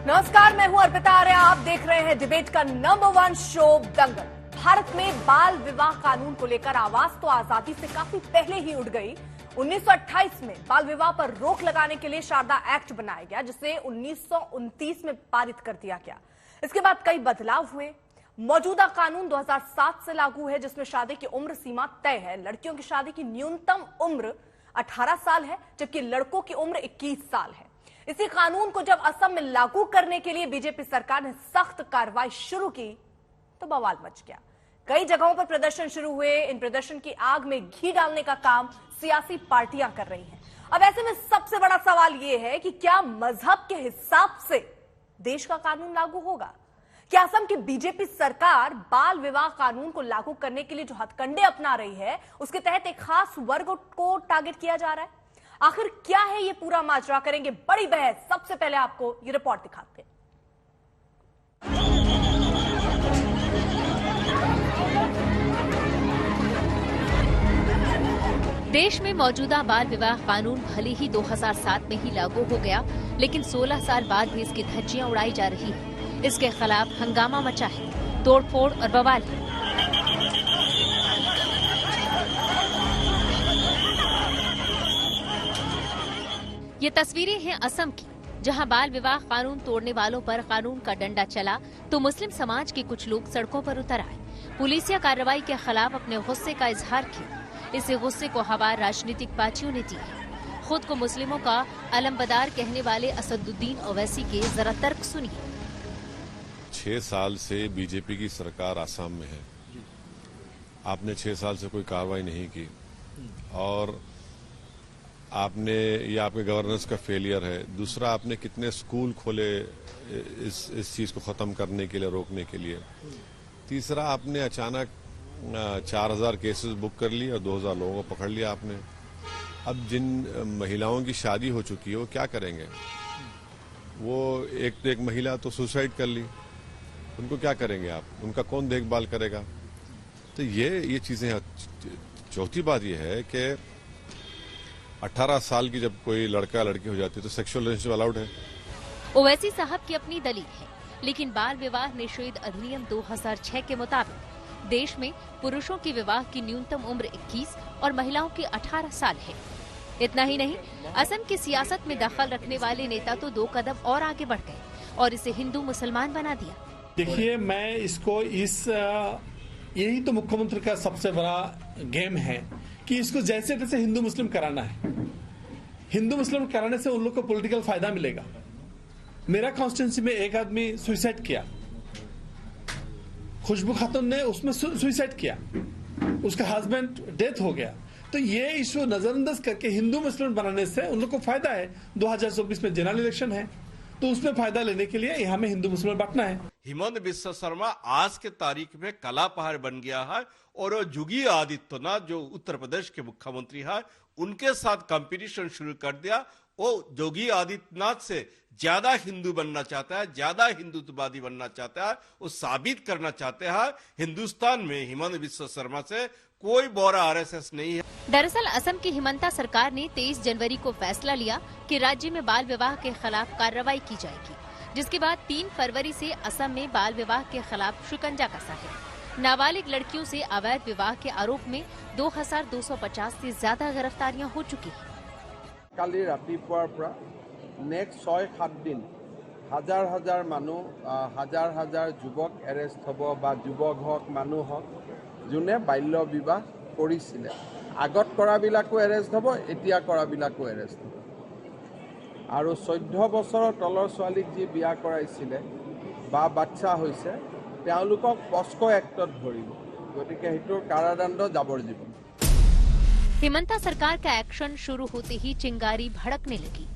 नमस्कार, मैं हूं अर्पिता आर्या। आप देख रहे हैं डिबेट का नंबर 1 शो दंगल। भारत में बाल विवाह कानून को लेकर आवाज तो आजादी से काफी पहले ही उठ गई। 1928 में बाल विवाह पर रोक लगाने के लिए शारदा एक्ट बनाया गया, जिसे 1929 में पारित कर दिया गया। इसके बाद कई बदलाव हुए। मौजूदा कानून 2007 से लागू है, जिसमें शादी की उम्र सीमा तय है। लड़कियों की शादी की न्यूनतम उम्र 18 साल है, जबकि लड़कों की उम्र 21 साल है। इसी कानून को जब असम में लागू करने के लिए बीजेपी सरकार ने सख्त कार्रवाई शुरू की तो बवाल मच गया। कई जगहों पर प्रदर्शन शुरू हुए। इन प्रदर्शन की आग में घी डालने का काम सियासी पार्टियां कर रही हैं। अब ऐसे में सबसे बड़ा सवाल यह है कि क्या मजहब के हिसाब से देश का कानून लागू होगा? क्या असम की बीजेपी सरकार बाल विवाह कानून को लागू करने के लिए जो हथकंडे अपना रही है, उसके तहत एक खास वर्ग को टारगेट किया जा रहा है? आखिर क्या है ये पूरा माजरा? करेंगे बड़ी बहस। सबसे पहले आपको ये रिपोर्ट दिखाते हैं। देश में मौजूदा बाल विवाह कानून भले ही 2007 में ही लागू हो गया, लेकिन 16 साल बाद भी इसकी धज्जियां उड़ाई जा रही है। इसके खिलाफ हंगामा मचा है, तोड़फोड़ और बवाल है। ये तस्वीरें हैं असम की, जहां बाल विवाह कानून तोड़ने वालों पर कानून का डंडा चला तो मुस्लिम समाज के कुछ लोग सड़कों पर उतर आए। पुलिसिया कार्रवाई के खिलाफ अपने गुस्से का इजहार किया। इसी गुस्से को हवा राजनीतिक पार्टियों ने दी है। खुद को मुस्लिमों का अलमबदार कहने वाले असदुद्दीन ओवैसी के जरा तर्क सुनिए। 6 साल से बीजेपी की सरकार आसाम में है। आपने 6 साल से कोई कार्रवाई नहीं की और आपने, ये आपके गवर्नेंस का फेलियर है। दूसरा, आपने कितने स्कूल खोले इस चीज को खत्म करने के लिए, रोकने के लिए। तीसरा, आपने अचानक 4000 केसेस बुक कर लिए और 2000 लोगों को पकड़ लिया आपने। अब जिन महिलाओं की शादी हो चुकी है वो क्या करेंगे? वो एक महिला तो सुसाइड कर ली, उनको क्या करेंगे आप? उनका कौन देखभाल करेगा? तो ये चीजें हैं। चौथी बात ये है कि 18 साल की जब कोई लड़का लड़की हो जाती है तो सेक्सुअल रिलेशनशिप अलाउड है। ओवैसी साहब की अपनी दलील है, लेकिन बाल विवाह निषेध अधिनियम 2006 के मुताबिक देश में पुरुषों की विवाह की न्यूनतम उम्र 21 और महिलाओं की 18 साल है। इतना ही नहीं, असम की सियासत में दखल रखने वाले नेता तो 2 कदम और आगे बढ़ गए और इसे हिंदू मुसलमान बना दिया। देखिए, मैं इसको यही तो मुख्यमंत्री का सबसे बड़ा गेम है कि इसको जैसे तैसे हिंदू मुस्लिम कराना है। हिंदू मुस्लिम कराने से उन लोग को पॉलिटिकल फायदा मिलेगा। मेरा कॉन्स्टिट्यूंसी में एक आदमी सुसाइड किया, खुशबू खातून ने उसमें सुसाइड किया, उसका हस्बैंड डेथ हो गया। तो ये इशू नजरअंदाज करके हिंदू मुस्लिम बनाने से उन लोग को फायदा है। 2024 में जनरल इलेक्शन है, तो उसमें फायदा लेने के लिए यहाँ में हिंदू मुस्लिम बांटना है। हिमंत बिस्वा शर्मा आज के तारीख में कला पहाड़ बन गया है और योगी आदित्यनाथ जो उत्तर प्रदेश के मुख्यमंत्री है, उनके साथ कंपटीशन शुरू कर दिया। वो योगी आदित्यनाथ से ज्यादा हिंदू बनना चाहता है, ज्यादा हिंदुत्ववादी बनना चाहता है। वो साबित करना चाहते हैं हिंदुस्तान में हिमंत बिस्वा शर्मा से कोई बोरा आरएसएस नहीं है। दरअसल असम की हिमंता सरकार ने 23 जनवरी को फैसला लिया कि राज्य में बाल विवाह के खिलाफ कार्रवाई की जाएगी, जिसके बाद 3 फरवरी से असम में बाल विवाह के खिलाफ शिकंजा कसा है। नाबालिग लड़कियों से अवैध विवाह के आरोप में 2250 से ज्यादा गिरफ्तारियां हो चुकी हैं। काली रातिपुৱাৰ পৰা नेक्स्ट 6-7 दिन হাজাৰ হাজাৰ মানুহ, হাজাৰ হাজাৰ যুৱক এৰেষ্ট হ'ব বা যুৱক হওক, মানুহ হওক যোনে বাল্য বিবাহ কৰিছিলে। আগত কৰাবিলাকো এৰেষ্ট হ'ব, এতিয়া কৰাবিলাকো এৰেষ্ট হ'ব। আৰু 14 বছৰৰ তলৰ ছোৱালীক যি বিয়া কৰাইছিলে বা বাচ্চা হৈছে, তেওঁলোকক পস্কো এক্টত ধৰিব। গতিকে সেইটোৰ কাৰাদণ্ড যাৱজ্জীৱন। हिमंता सरकार का एक्शन शुरू होते ही चिंगारी भड़कने लगी।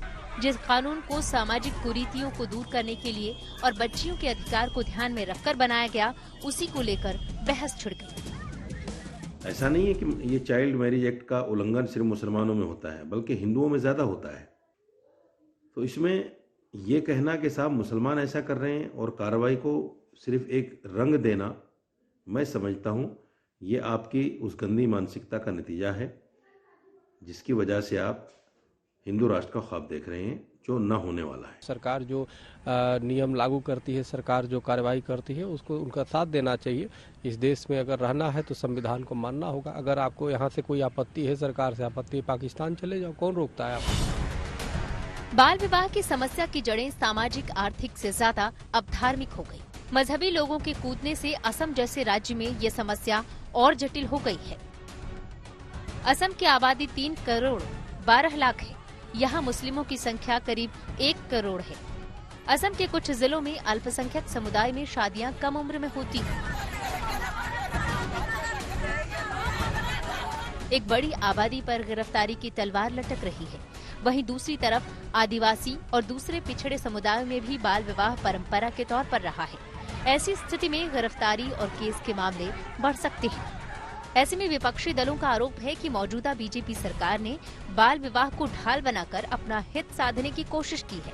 जिस कानून को सामाजिक कुरीतियों को दूर करने के लिए और बच्चियों के अधिकार को ध्यान में रखकर बनाया गया, उसी को लेकर बहस छिड़ गई। ऐसा नहीं है कि ये चाइल्ड मैरिज एक्ट का उल्लंघन सिर्फ मुसलमानों में होता है, बल्कि हिंदुओं में ज्यादा होता है। तो इसमें ये कहना कि साहब मुसलमान ऐसा कर रहे हैं और कार्रवाई को सिर्फ एक रंग देना, मैं समझता हूं ये आपकी उस गंदी मानसिकता का नतीजा है जिसकी वजह से आप हिंदू राष्ट्र का ख्वाब देख रहे हैं, जो न होने वाला है। सरकार जो नियम लागू करती है, सरकार जो कार्रवाई करती है, उसको उनका साथ देना चाहिए। इस देश में अगर रहना है तो संविधान को मानना होगा। अगर आपको यहाँ से कोई आपत्ति है, सरकार से आपत्ति है, पाकिस्तान चले जाओ, कौन रोकता है आपको। बाल विवाह की समस्या की जड़ें सामाजिक आर्थिक से ज्यादा अब धार्मिक हो गई। मजहबी लोगों के कूदने से असम जैसे राज्य में ये समस्या और जटिल हो गई है। असम की आबादी 3 करोड़ 12 लाख है। यहाँ मुस्लिमों की संख्या करीब 1 करोड़ है। असम के कुछ जिलों में अल्पसंख्यक समुदाय में शादियां कम उम्र में होती हैं। एक बड़ी आबादी पर गिरफ्तारी की तलवार लटक रही है। वहीं दूसरी तरफ आदिवासी और दूसरे पिछड़े समुदायों में भी बाल विवाह परंपरा के तौर पर रहा है। ऐसी स्थिति में गिरफ्तारी और केस के मामले बढ़ सकते हैं। ऐसे में विपक्षी दलों का आरोप है कि मौजूदा बीजेपी सरकार ने बाल विवाह को ढाल बनाकर अपना हित साधने की कोशिश की है।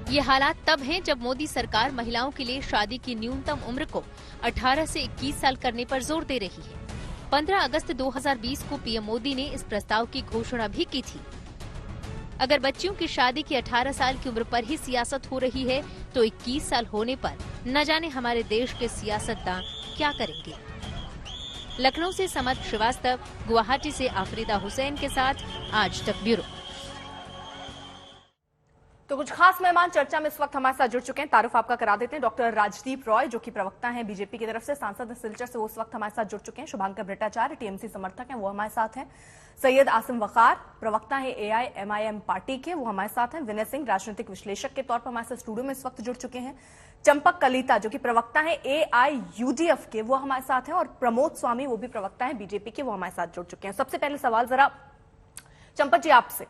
ये हालात तब हैं जब मोदी सरकार महिलाओं के लिए शादी की न्यूनतम उम्र को 18 से 21 साल करने पर जोर दे रही है। 15 अगस्त 2020 को पीएम मोदी ने इस प्रस्ताव की घोषणा भी की थी। अगर बच्चियों की शादी की 18 साल की उम्र पर ही सियासत हो रही है तो 21 साल होने पर न जाने हमारे देश के सियासतदान क्या करेंगे। लखनऊ से समद श्रीवास्तव, गुवाहाटी से आफरीदा हुसैन के साथ आज तक ब्यूरो। तो कुछ खास मेहमान चर्चा में इस वक्त हमारे साथ जुड़ चुके हैं। तारुफ आपका करा देते हैं। डॉक्टर राजदीप रॉय जो कि प्रवक्ता हैं बीजेपी की तरफ से, सांसद सिलचर से, वो इस वक्त हमारे साथ जुड़ चुके हैं। शुभांकर भट्टाचार्य टीएमसी समर्थक हैं, वो हमारे साथ हैं। सैयद आसिम वकार प्रवक्ता है एआईएमआईएम पार्टी के, वो हमारे साथ हैं। विनय सिंह राजनीतिक विश्लेषक के तौर पर हमारे साथ स्टूडियो में इस वक्त जुड़ चुके हैं। चंपक कलीता जो कि प्रवक्ता है एआईयूडीएफ के, वो हमारे साथ हैं। और प्रमोद स्वामी वो भी प्रवक्ता है बीजेपी के, वो हमारे साथ जुड़ चुके हैं। सबसे पहले सवाल जरा चंपक जी आपसे,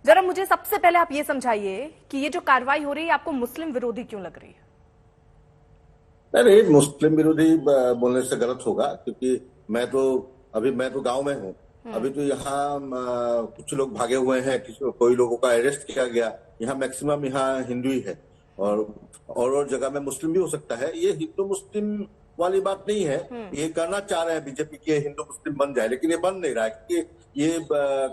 जरा मुझे सबसे पहले आप ये समझाइए कि ये जो कार्रवाई हो रही है आपको मुस्लिम विरोधी क्यों लग रही है? नहीं, मुस्लिम विरोधी बोलने से गलत होगा, क्योंकि मैं तो गांव में हूँ। अभी तो यहाँ कुछ लोग भागे हुए हैं, कोई लोगों का अरेस्ट किया गया। यहाँ मैक्सिमम यहाँ हिंदू ही है और जगह में मुस्लिम भी हो सकता है। ये हिंदू मुस्लिम वाली बात नहीं है। ये करना चाह रहे हैं बीजेपी के हिंदू मुस्लिम बन जाए, लेकिन ये बन नहीं रहा है क्योंकि ये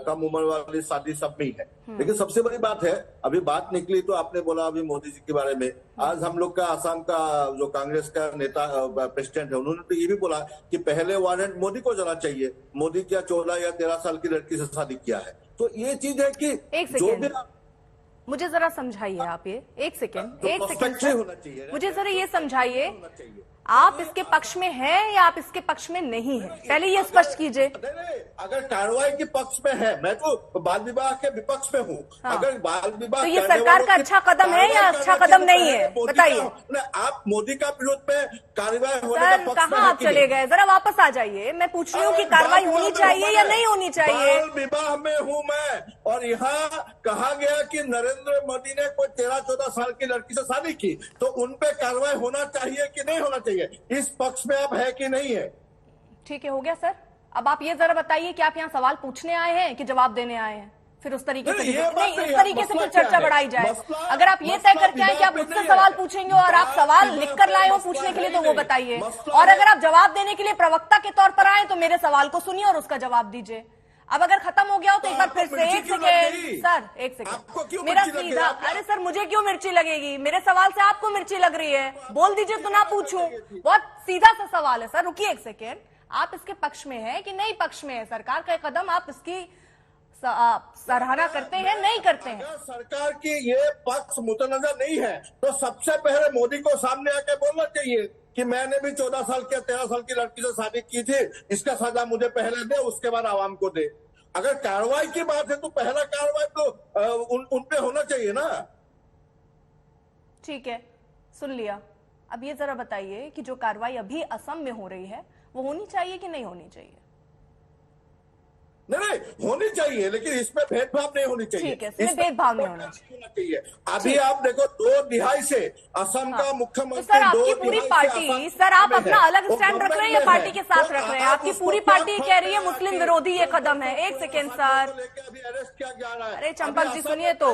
कम उम्र वाली शादी सब में ही है। लेकिन सबसे बड़ी बात है, अभी बात निकली तो आपने बोला अभी मोदी जी के बारे में। आज हम लोग का आसाम का जो कांग्रेस का नेता प्रेसिडेंट है, उन्होंने तो ये भी बोला कि पहले वारंट मोदी को जाना चाहिए। मोदी क्या 14 या 13 साल की लड़की से शादी किया है। तो ये चीज है कि जो भी मुझे जरा समझाइए आप ये एक सेकेंड होना चाहिए। मुझे जरा ये समझाइए, आप इसके पक्ष में हैं या आप इसके पक्ष में नहीं हैं? पहले ये स्पष्ट कीजिए। अगर कार्रवाई के पक्ष में है, मैं तो बाल विवाह के विपक्ष में हूँ। हाँ। अगर बाल विवाह तो ये सरकार का अच्छा कदम है या अच्छा कदम नहीं है, बताइए। आप मोदी का विरोध पे कार्रवाई होने सर का पक्ष में कहाँ आप चले गए? जरा वापस आ जाइए। मैं पूछ रही हूँ कि कार्रवाई होनी चाहिए या नहीं होनी चाहिए। बाल विवाह में हूँ मैं, और यहाँ कहा गया कि नरेंद्र मोदी ने कोई 13-14 साल की लड़की से शादी की, तो उन पे कार्रवाई होना चाहिए कि नहीं होना चाहिए? इस पक्ष में आप है कि नहीं है? ठीक है, हो गया सर। अब आप ये जरा बताइए कि आप यहाँ सवाल पूछने आए हैं कि जवाब देने आए हैं? फिर उस तरीके से नहीं, इस तरीके से फिर चर्चा बढ़ाई जाए। अगर आप ये तय करके आए कि आप मुझसे सवाल पूछेंगे और आप सवाल लिखकर लाए हो पूछने के लिए, तो वो बताइए। और अगर आप जवाब देने के लिए प्रवक्ता के तौर पर आए तो मेरे सवाल को सुनिए और उसका जवाब दीजिए। अब अगर खत्म हो गया हो तो एक बार फिर से एक सेकेंड सर, एक सेकेंड मेरा सीधा। अरे सर मुझे क्यों मिर्ची लगेगी? मेरे सवाल से आपको मिर्ची लग रही है, बोल दीजिए तो ना पूछूं। बहुत सीधा सा सवाल है सर। रुकिए एक सेकेंड, आप इसके पक्ष में है कि नहीं पक्ष में है? सरकार का कदम आप इसकी सराहना करते हैं नहीं करते हैं? सरकार की ये पक्ष मुतनजर नहीं है तो सबसे पहले मोदी को सामने आके बोलना चाहिए कि मैंने भी 14 साल के 13 साल की लड़की से शादी की थी, इसका सजा मुझे पहले दे, उसके बाद आवाम को दे। अगर कार्रवाई की बात है तो पहला कार्रवाई तो उन पे होना चाहिए ना। ठीक है, सुन लिया। अब ये जरा बताइए कि जो कार्रवाई अभी असम में हो रही है वो होनी चाहिए कि नहीं होनी चाहिए? नहीं, होनी चाहिए, लेकिन इसमें भेदभाव नहीं होनी चाहिए। ठीक है, इसमें भेदभाव नहीं होना चाहिए। अभी आप देखो 2 दिहाई से असम का मुख्यमंत्री, तो सर आपकी पूरी पार्टी, सर आप अपना अलग स्टैंड रख रहे हैं या पार्टी के साथ रख रहे हैं? आपकी पूरी पार्टी कह रही है मुस्लिम विरोधी ये कदम है। एक सेकेंड सर, अरे चंपक जी सुनिए तो,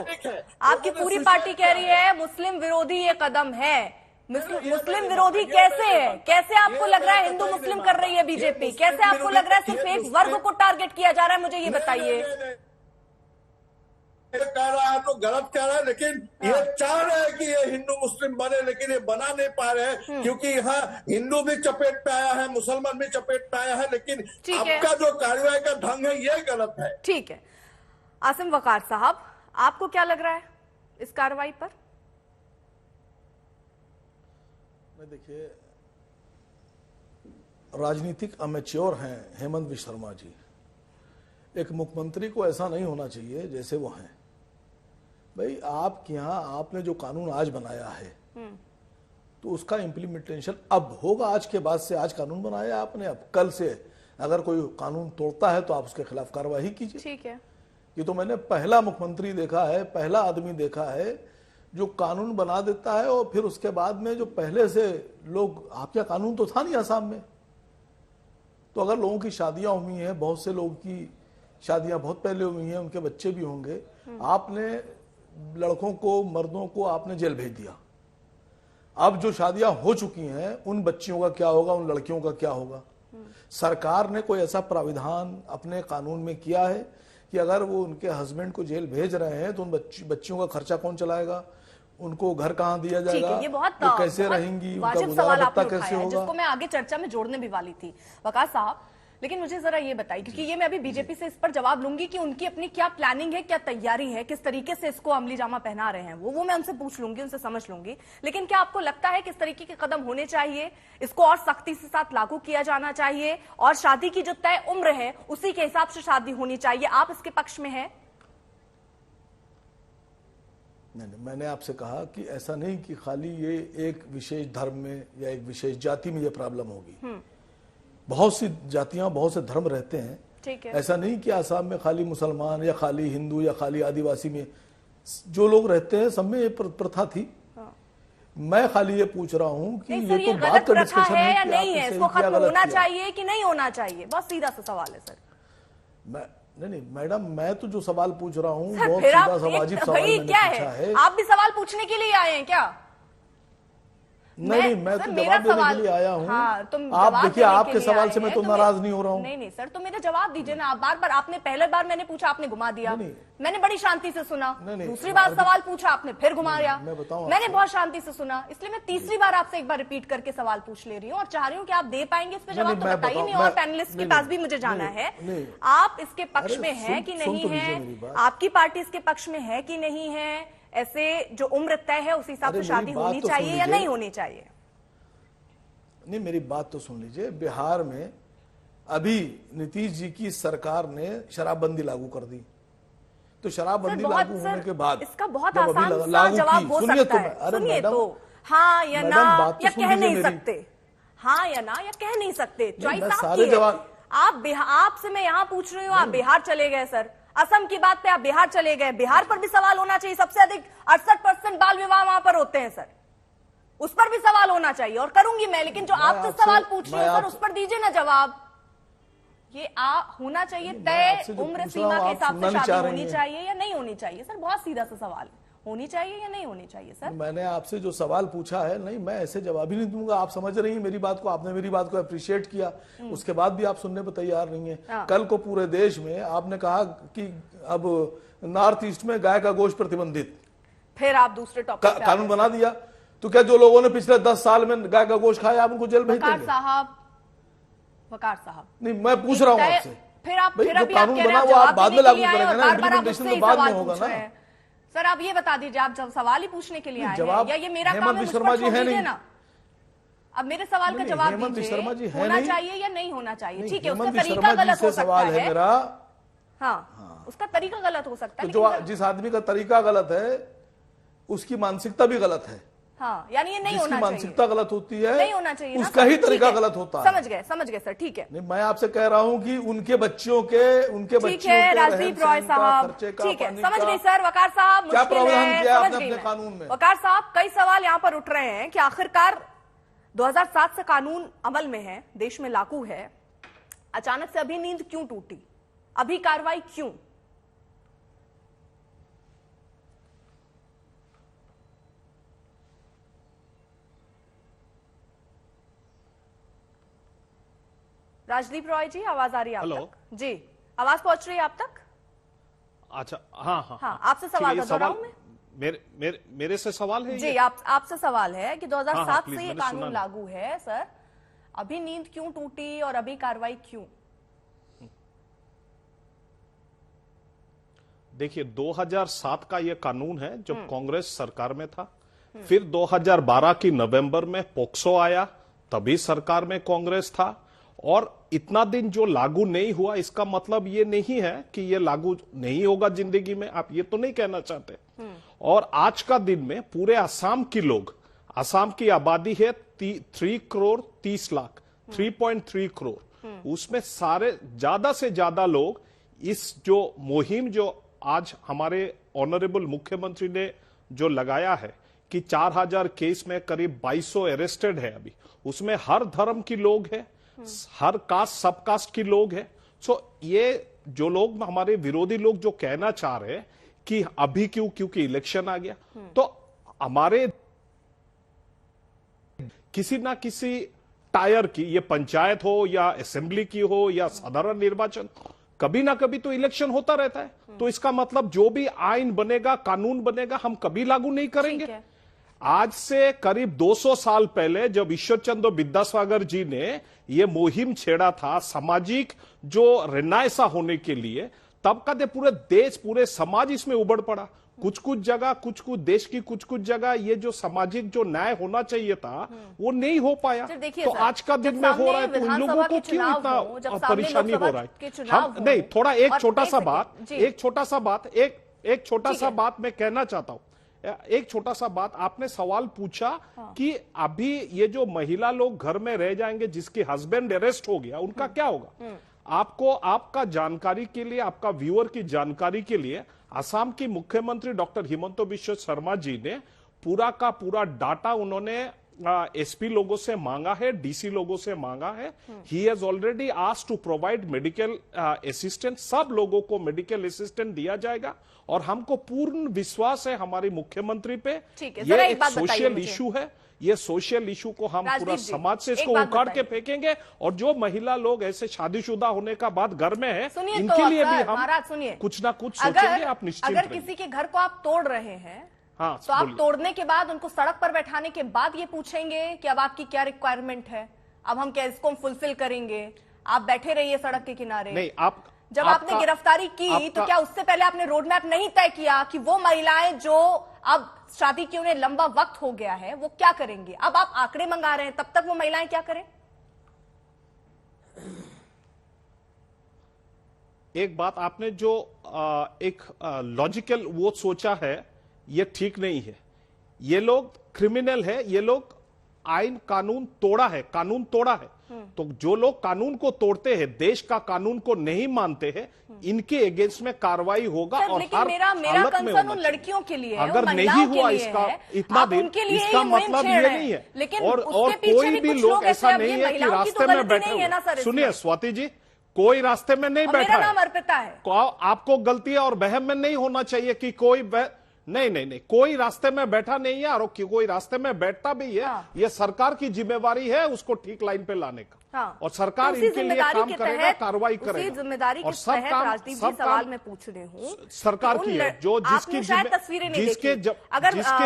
आपकी पूरी पार्टी कह रही है मुस्लिम विरोधी ये कदम है। मुस्लिम विरोधी कैसे है? कैसे आपको लग रहा है हिंदू मुस्लिम कर रही है बीजेपी? कैसे आपको लग रहा है सिर्फ एक वर्ग को टारगेट किया जा रहा है? मुझे ये बताइए। कह रहा है तो गलत कह रहा है, लेकिन ये चाह रहे हैं कि ये हिंदू मुस्लिम बने, लेकिन ये बना नहीं पा रहे हैं क्योंकि यहाँ हिंदू भी चपेट पे आया है, मुसलमान भी चपेट पे आया है, लेकिन आपका जो कार्रवाई का ढंग है ये गलत है। ठीक है आसिम वकार साहब, आपको क्या लग रहा है इस कार्रवाई पर? देखिए, राजनीतिक अमेच्योर हैं हेमंत विश्व शर्मा जी। एक मुख्यमंत्री को ऐसा नहीं होना चाहिए जैसे वो हैं। भाई आपके यहाँ आपने जो कानून आज बनाया है तो उसका इम्प्लीमेंटेशन अब होगा। आज के बाद से, आज कानून बनाया आपने, अब कल से अगर कोई कानून तोड़ता है तो आप उसके खिलाफ कार्रवाई कीजिए। ठीक है, ये तो मैंने पहला मुख्यमंत्री देखा है, पहला आदमी देखा है जो कानून बना देता है और फिर उसके बाद में जो पहले से लोग, आपका कानून तो था नहीं आसाम में, तो अगर लोगों की शादियां हुई हैं, बहुत से लोगों की शादियां बहुत पहले हुई हैं, उनके बच्चे भी होंगे, आपने लड़कों को, मर्दों को आपने जेल भेज दिया। अब जो शादियां हो चुकी हैं उन बच्चियों का क्या होगा, उन लड़कियों का क्या होगा? सरकार ने कोई ऐसा प्राविधान अपने कानून में किया है कि अगर वो उनके हस्बैंड को जेल भेज रहे हैं तो उन बच्चियों का खर्चा कौन चलाएगा, उनको घर कहां दिया जाएगा, ये बहुत कैसे रहेंगी, उनका वाजिब गुजारा सवाल आपने भत्ता कैसे उठाया है, होगा? जिसको मैं आगे चर्चा में जोड़ने भी वाली थी वकार साहब। लेकिन मुझे जरा ये बताइए, क्योंकि ये मैं अभी बीजेपी से इस पर जवाब लूंगी कि उनकी अपनी क्या प्लानिंग है, क्या तैयारी है, किस तरीके से इसको अमली जामा पहना रहे हैं वो मैं उनसे पूछ लूंगी, उनसे समझ लूंगी। लेकिन क्या आपको लगता है किस तरीके के कदम होने चाहिए, इसको और सख्ती से साथ लागू किया जाना चाहिए, और शादी की जो तय उम्र है उसी के हिसाब से शादी होनी चाहिए, आप इसके पक्ष में हैं? नहीं, मैंने आपसे कहा कि ऐसा नहीं कि खाली ये एक विशेष धर्म में या एक विशेष जाति में ये प्रॉब्लम होगी। बहुत सी जातियां, बहुत से धर्म रहते हैं। ठीक है। ऐसा नहीं कि आसाम में खाली मुसलमान या खाली हिंदू या खाली आदिवासी में जो लोग रहते हैं, सब में ये प्रथा थी। मैं खाली ये पूछ रहा हूं कि ये तो बात का डिस्कशन है या नहीं है, इसको खत्म होना चाहिए कि नहीं होना चाहिए, बस सीधा सा सवाल है सर। नहीं मैडम, मैं तो जो सवाल पूछ रहा हूँ बहुत सीधा सा वाजिब सवाल मैंने पूछा है। आप भी सवाल पूछने के लिए आए हैं क्या? नहीं, मैं तो जवाब देने के लिए आया हूँ। हाँ, आप देखिए, आपके सवाल से मैं तो नाराज नहीं हो रहा हूँ। नहीं सर, तो मेरा जवाब दीजिए ना। आप बार आपने पहले बार मैंने पूछा, आपने घुमा दिया। मैंने बड़ी शांति से सुना। दूसरी बार सवाल पूछा, आपने फिर घुमा दिया। मैंने बहुत शांति से सुना, इसलिए मैं तीसरी बार आपसे एक बार रिपीट करके सवाल पूछ ले रही हूँ और चाह रही हूँ कि आप दे पाएंगे इस पर जवाब, तो बताइए नहीं। और पैनलिस्ट के पास भी मुझे जाना है। आप इसके पक्ष में है कि नहीं है, आपकी पार्टी इसके पक्ष में है कि नहीं है, ऐसे जो उम्र तय है उस हिसाब से शादी होनी चाहिए या नहीं होनी चाहिए? नहीं, मेरी बात तो सुन लीजिए। बिहार में अभी नीतीश जी की सरकार ने शराबबंदी लागू कर दी, तो शराबबंदी लागू होने के बाद इसका बहुत आसान सा जवाब हो सकता है। सुनिए तो, हाँ या ना, या कह नहीं सकते, हाँ या ना, या कह नहीं सकते, चॉइस आपकी है। आपसे मैं यहाँ पूछ रही हूँ, आप बिहार चले गए सर, असम की बात पे आप बिहार चले गए। बिहार पर भी सवाल होना चाहिए। सबसे अधिक 68% बाल विवाह वहां पर होते हैं सर, उस पर भी सवाल होना चाहिए और करूंगी मैं। लेकिन जो आपसे सवाल पूछ रही हूं सर, उस पर दीजिए ना जवाब। ये होना चाहिए तय उम्र सीमा के हिसाब से शादी होनी चाहिए या नहीं होनी चाहिए? सर बहुत सीधा सा सवाल, होनी चाहिए या नहीं होनी चाहिए? सर मैंने आपसे जो सवाल पूछा है, नहीं मैं ऐसे जवाब ही नहीं दूंगा। आप समझ रही हैं मेरी बात को, आपने मेरी बात को अप्रिशिएट किया, उसके बाद भी आप सुनने पर तैयार नहीं है। कल को पूरे देश में आपने कहा कि अब नॉर्थ ईस्ट में गाय का गोश्त प्रतिबंधित, फिर आप दूसरे टॉपिक कानून बना दिया। तो क्या जो लोगों ने पिछले 10 साल में गाय का गोश्त खाया, आप उनको जेल भेज देंगे? वकार साहब नहीं, मैं पूछ रहा हूँ आपसे। फिर आप कानून बना वो आप बाद में लागू करेंगे ना, इम्प्लीमेंटेशन तो बाद में होगा ना। सर आप ये बता दीजिए, आप जब सवाल ही पूछने के लिए आए हैं या ये मेरा काम है, शर्मा जी है नहीं ना? अब मेरे सवाल का जवाब दीजिए, होना चाहिए या नहीं होना चाहिए? ठीक है, उसका तरीका गलत हो सकता है मेरा। हाँ, उसका तरीका गलत हो सकता है। जो जिस आदमी का तरीका गलत है उसकी मानसिकता भी गलत है। हाँ, यानी ये नहीं होना चाहिए। मानसिकता गलत होती है, नहीं होना चाहिए, उसका ही तरीका गलत होता है। समझ गए सर, ठीक है। नहीं, मैं आपसे कह रहा हूँ कि उनके बच्चों के राजदीप रॉय साहब, ठीक है, समझ गई सर। वकार साहब क्या प्रावधान किया आपने अपने कानून में? वकार साहब कई सवाल यहाँ पर उठ रहे हैं कि आखिरकार 2007 से कानून अमल में है, देश में लागू है, अचानक से अभी नींद क्यों टूटी, अभी कार्रवाई क्यों? राजदीप रॉय जी, आवाज आ रही है आप तक? जी, आवाज पहुंच रही है आप तक? अच्छा, हाँ, हाँ, आपसे सवाल था, दोहराऊं मैं? मेरे से सवाल है जी, ये? आपसे सवाल है कि 2007 प्लीज, से ये मैंने कानून सुना लागू है सर, अभी नींद क्यों टूटी और अभी कार्रवाई क्यों? देखिए, 2007 का ये कानून है जब कांग्रेस सरकार में था। फिर 2012 की नवंबर में पोक्सो आया, तभी सरकार में कांग्रेस था। और इतना दिन जो लागू नहीं हुआ, इसका मतलब ये नहीं है कि ये लागू नहीं होगा जिंदगी में, आप ये तो नहीं कहना चाहते। और आज का दिन में पूरे असम के लोग, असम की आबादी है 3 करोड़ 30 लाख, 3.3 करोड़, उसमें सारे ज्यादा से ज्यादा लोग इस जो मुहिम जो आज हमारे ऑनरेबल मुख्यमंत्री ने जो लगाया है कि 4000 केस में करीब 2200 अरेस्टेड है अभी, उसमें हर धर्म के लोग हैं, हर कास्ट सब कास्ट के लोग हैं। सो ये जो लोग हमारे विरोधी लोग जो कहना चाह रहे हैं कि अभी क्यों, क्योंकि इलेक्शन आ गया, तो हमारे किसी ना किसी टायर की, ये पंचायत हो या असेंबली की हो या साधारण निर्वाचन, कभी ना कभी तो इलेक्शन होता रहता है। तो इसका मतलब जो भी आइन बनेगा, कानून बनेगा, हम कभी लागू नहीं करेंगे। आज से करीब 200 साल पहले जब ईश्वर चंद्र विद्यासागर जी ने ये मुहिम छेड़ा था सामाजिक जो रेनाइसा होने के लिए, तब का पूरे देश, पूरे समाज इसमें उबड़ पड़ा। कुछ कुछ जगह, कुछ कुछ देश की कुछ कुछ जगह ये जो सामाजिक जो न्याय होना चाहिए था वो नहीं हो पाया। तो आज का दिन में हो रहा है, तो उन लोगों को क्यों इतना परेशानी हो रहा है? हम नहीं, थोड़ा एक छोटा सा बात, एक छोटा सा बात मैं कहना चाहता हूं। एक छोटा सा बात, आपने सवाल पूछा कि अभी ये जो महिला लोग घर में रह जाएंगे जिसके हस्बैंड अरेस्ट हो गया, उनका क्या होगा? आपको, आपका जानकारी के लिए, आपका व्यूअर की जानकारी के लिए, असम की मुख्यमंत्री डॉक्टर हिमंत बिश्व शर्मा जी ने पूरा का पूरा डाटा उन्होंने एसपी लोगों से मांगा है, डीसी लोगों से मांगा है। He has already asked to provide medical assistant, सब लोगों को मेडिकल असिस्टेंट दिया जाएगा। और हमको पूर्ण विश्वास है हमारे मुख्यमंत्री पे। ये एक सोशल इशू है, ये सोशल इशू को हम पूरा समाज से इसको उखाड़ के फेंकेंगे। और जो महिला लोग ऐसे शादीशुदा होने का बाद घर में है, इनके लिए भी हम कुछ ना कुछ सोचेंगे। आप निश्चिंत अगर किसी के घर को आप तोड़ रहे हैं, हाँ, तो आप तोड़ने के बाद उनको सड़क पर बैठाने के बाद ये पूछेंगे कि अब आपकी क्या रिक्वायरमेंट है, अब हम क्या इसको फुलफिल करेंगे, आप बैठे रहिए सड़क के किनारे। नहीं, जब आपने गिरफ्तारी की तो क्या उससे पहले आपने रोड मैप नहीं तय किया कि वो महिलाएं जो अब शादी के उन्हें लंबा वक्त हो गया है वो क्या करेंगी? अब आप आंकड़े मंगा रहे हैं, तब तक वो महिलाएं क्या करें? एक बात आपने जो एक लॉजिकल वो सोचा है, ये ठीक नहीं है। ये लोग क्रिमिनल है, ये लोग आइन कानून तोड़ा है। तो जो लोग कानून को तोड़ते हैं, देश का कानून को नहीं मानते हैं, इनके अगेंस्ट में कार्रवाई होगा। और हर मेरा कंसर्न उन लड़कियों के लिए है, अगर नहीं हुआ इसका इतना दिन, इसका मतलब ये नहीं है। और कोई भी लोग ऐसा नहीं है कि रास्ते में बैठे। सुनिए स्वाति जी, कोई रास्ते में नहीं बैठा है। अर्पिता है। आपको गलती और वहम में नहीं होना चाहिए कि कोई नहीं, कोई रास्ते में बैठा नहीं है। और कोई रास्ते में बैठता भी है, ये सरकार की जिम्मेवारी है उसको ठीक लाइन पे लाने का। और सरकार इनके लिए काम करेगा, कार्रवाई करेगा। जिम्मेदारी और सब काम सवाल मैं पूछ रही हूँ, सरकार की है। जो जिसकी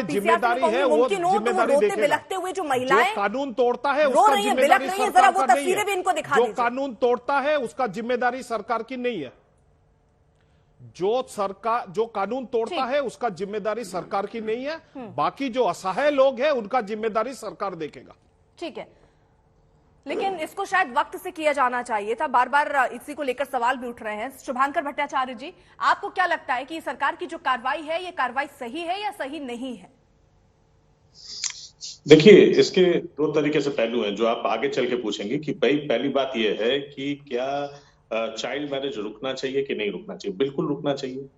जिम्मेदारी है वो जिम्मेदारी देखेगा। हुए जो महिलाएं कानून तोड़ता है उसका जिम्मेदारी सरकार का नहीं है। जो कानून तोड़ता है उसका जिम्मेदारी सरकार की नहीं है। जो कानून तोड़ता है उसका जिम्मेदारी सरकार की नहीं है। बाकी जो असहाय लोग हैं उनका जिम्मेदारी सरकार देखेगा। ठीक है, लेकिन इसको शायद वक्त से किया जाना चाहिए था। बार बार इसी को लेकर सवाल भी उठ रहे हैं। शुभांकर भट्टाचार्य जी, आपको क्या लगता है कि सरकार की जो कार्रवाई है, ये कार्रवाई सही है या सही नहीं है? देखिए, इसके दो तरीके से पहलू हैं जो आप आगे चल के पूछेंगे कि भाई पहली बात यह है कि क्या चाइल्ड मैरिज रुकना चाहिए कि नहीं रुकना चाहिए? बिल्कुल रुकना चाहिए,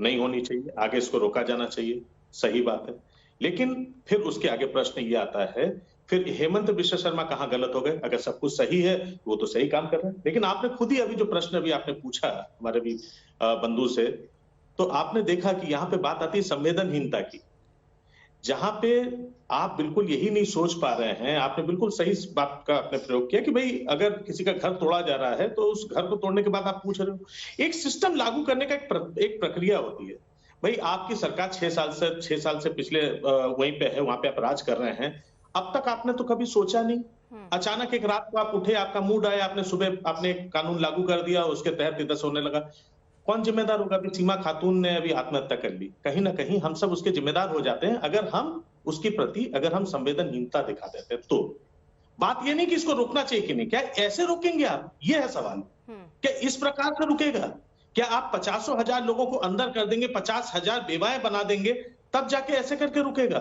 नहीं होनी चाहिए, आगे इसको रोका जाना चाहिए, सही बात है। लेकिन फिर उसके आगे प्रश्न ये आता है, फिर हेमंत बिश्व शर्मा कहाँ गलत हो गए? अगर सब कुछ सही है वो तो सही काम कर रहे हैं। लेकिन आपने खुद ही अभी जो प्रश्न अभी आपने पूछा हमारे भी बंधु से, तो आपने देखा कि यहाँ पे बात आती है संवेदनहीनता की। जहां पे आप बिल्कुल यही नहीं सोच पा रहे हैं। आपने बिल्कुल सही इस बात का आपने प्रयोग किया कि भाई अगर किसी का घर तोड़ा जा रहा है तो उस घर को तोड़ने के बाद आप पूछ रहे हो। एक सिस्टम लागू करने का एक प्रक्रिया होती है। भाई आपकी सरकार 6 साल से पिछले वहीं पे है, वहां पे आप राज कर रहे हैं। अब तक आपने तो कभी सोचा नहीं, अचानक एक रात को आप उठे, आपका मूड आया, आपने सुबह आपने एक कानून लागू कर दिया, उसके तहत इधर होने लगा। कौन जिम्मेदार होगा? अभी सीमा खातून ने अभी आत्महत्या कर ली, कहीं ना कहीं हम सब उसके जिम्मेदार हो जाते हैं अगर हम उसके प्रति अगर हम संवेदनहीनता दिखा देते हैं। तो बात ये नहीं कि इसको रोकना चाहिए कि नहीं, क्या ऐसे रोकेंगे आप? ये है सवाल। क्या इस प्रकार से रुकेगा? क्या आप 50,000 लोगों को अंदर कर देंगे, 50,000 बेवाएं बना देंगे, तब जाके ऐसे करके रुकेगा?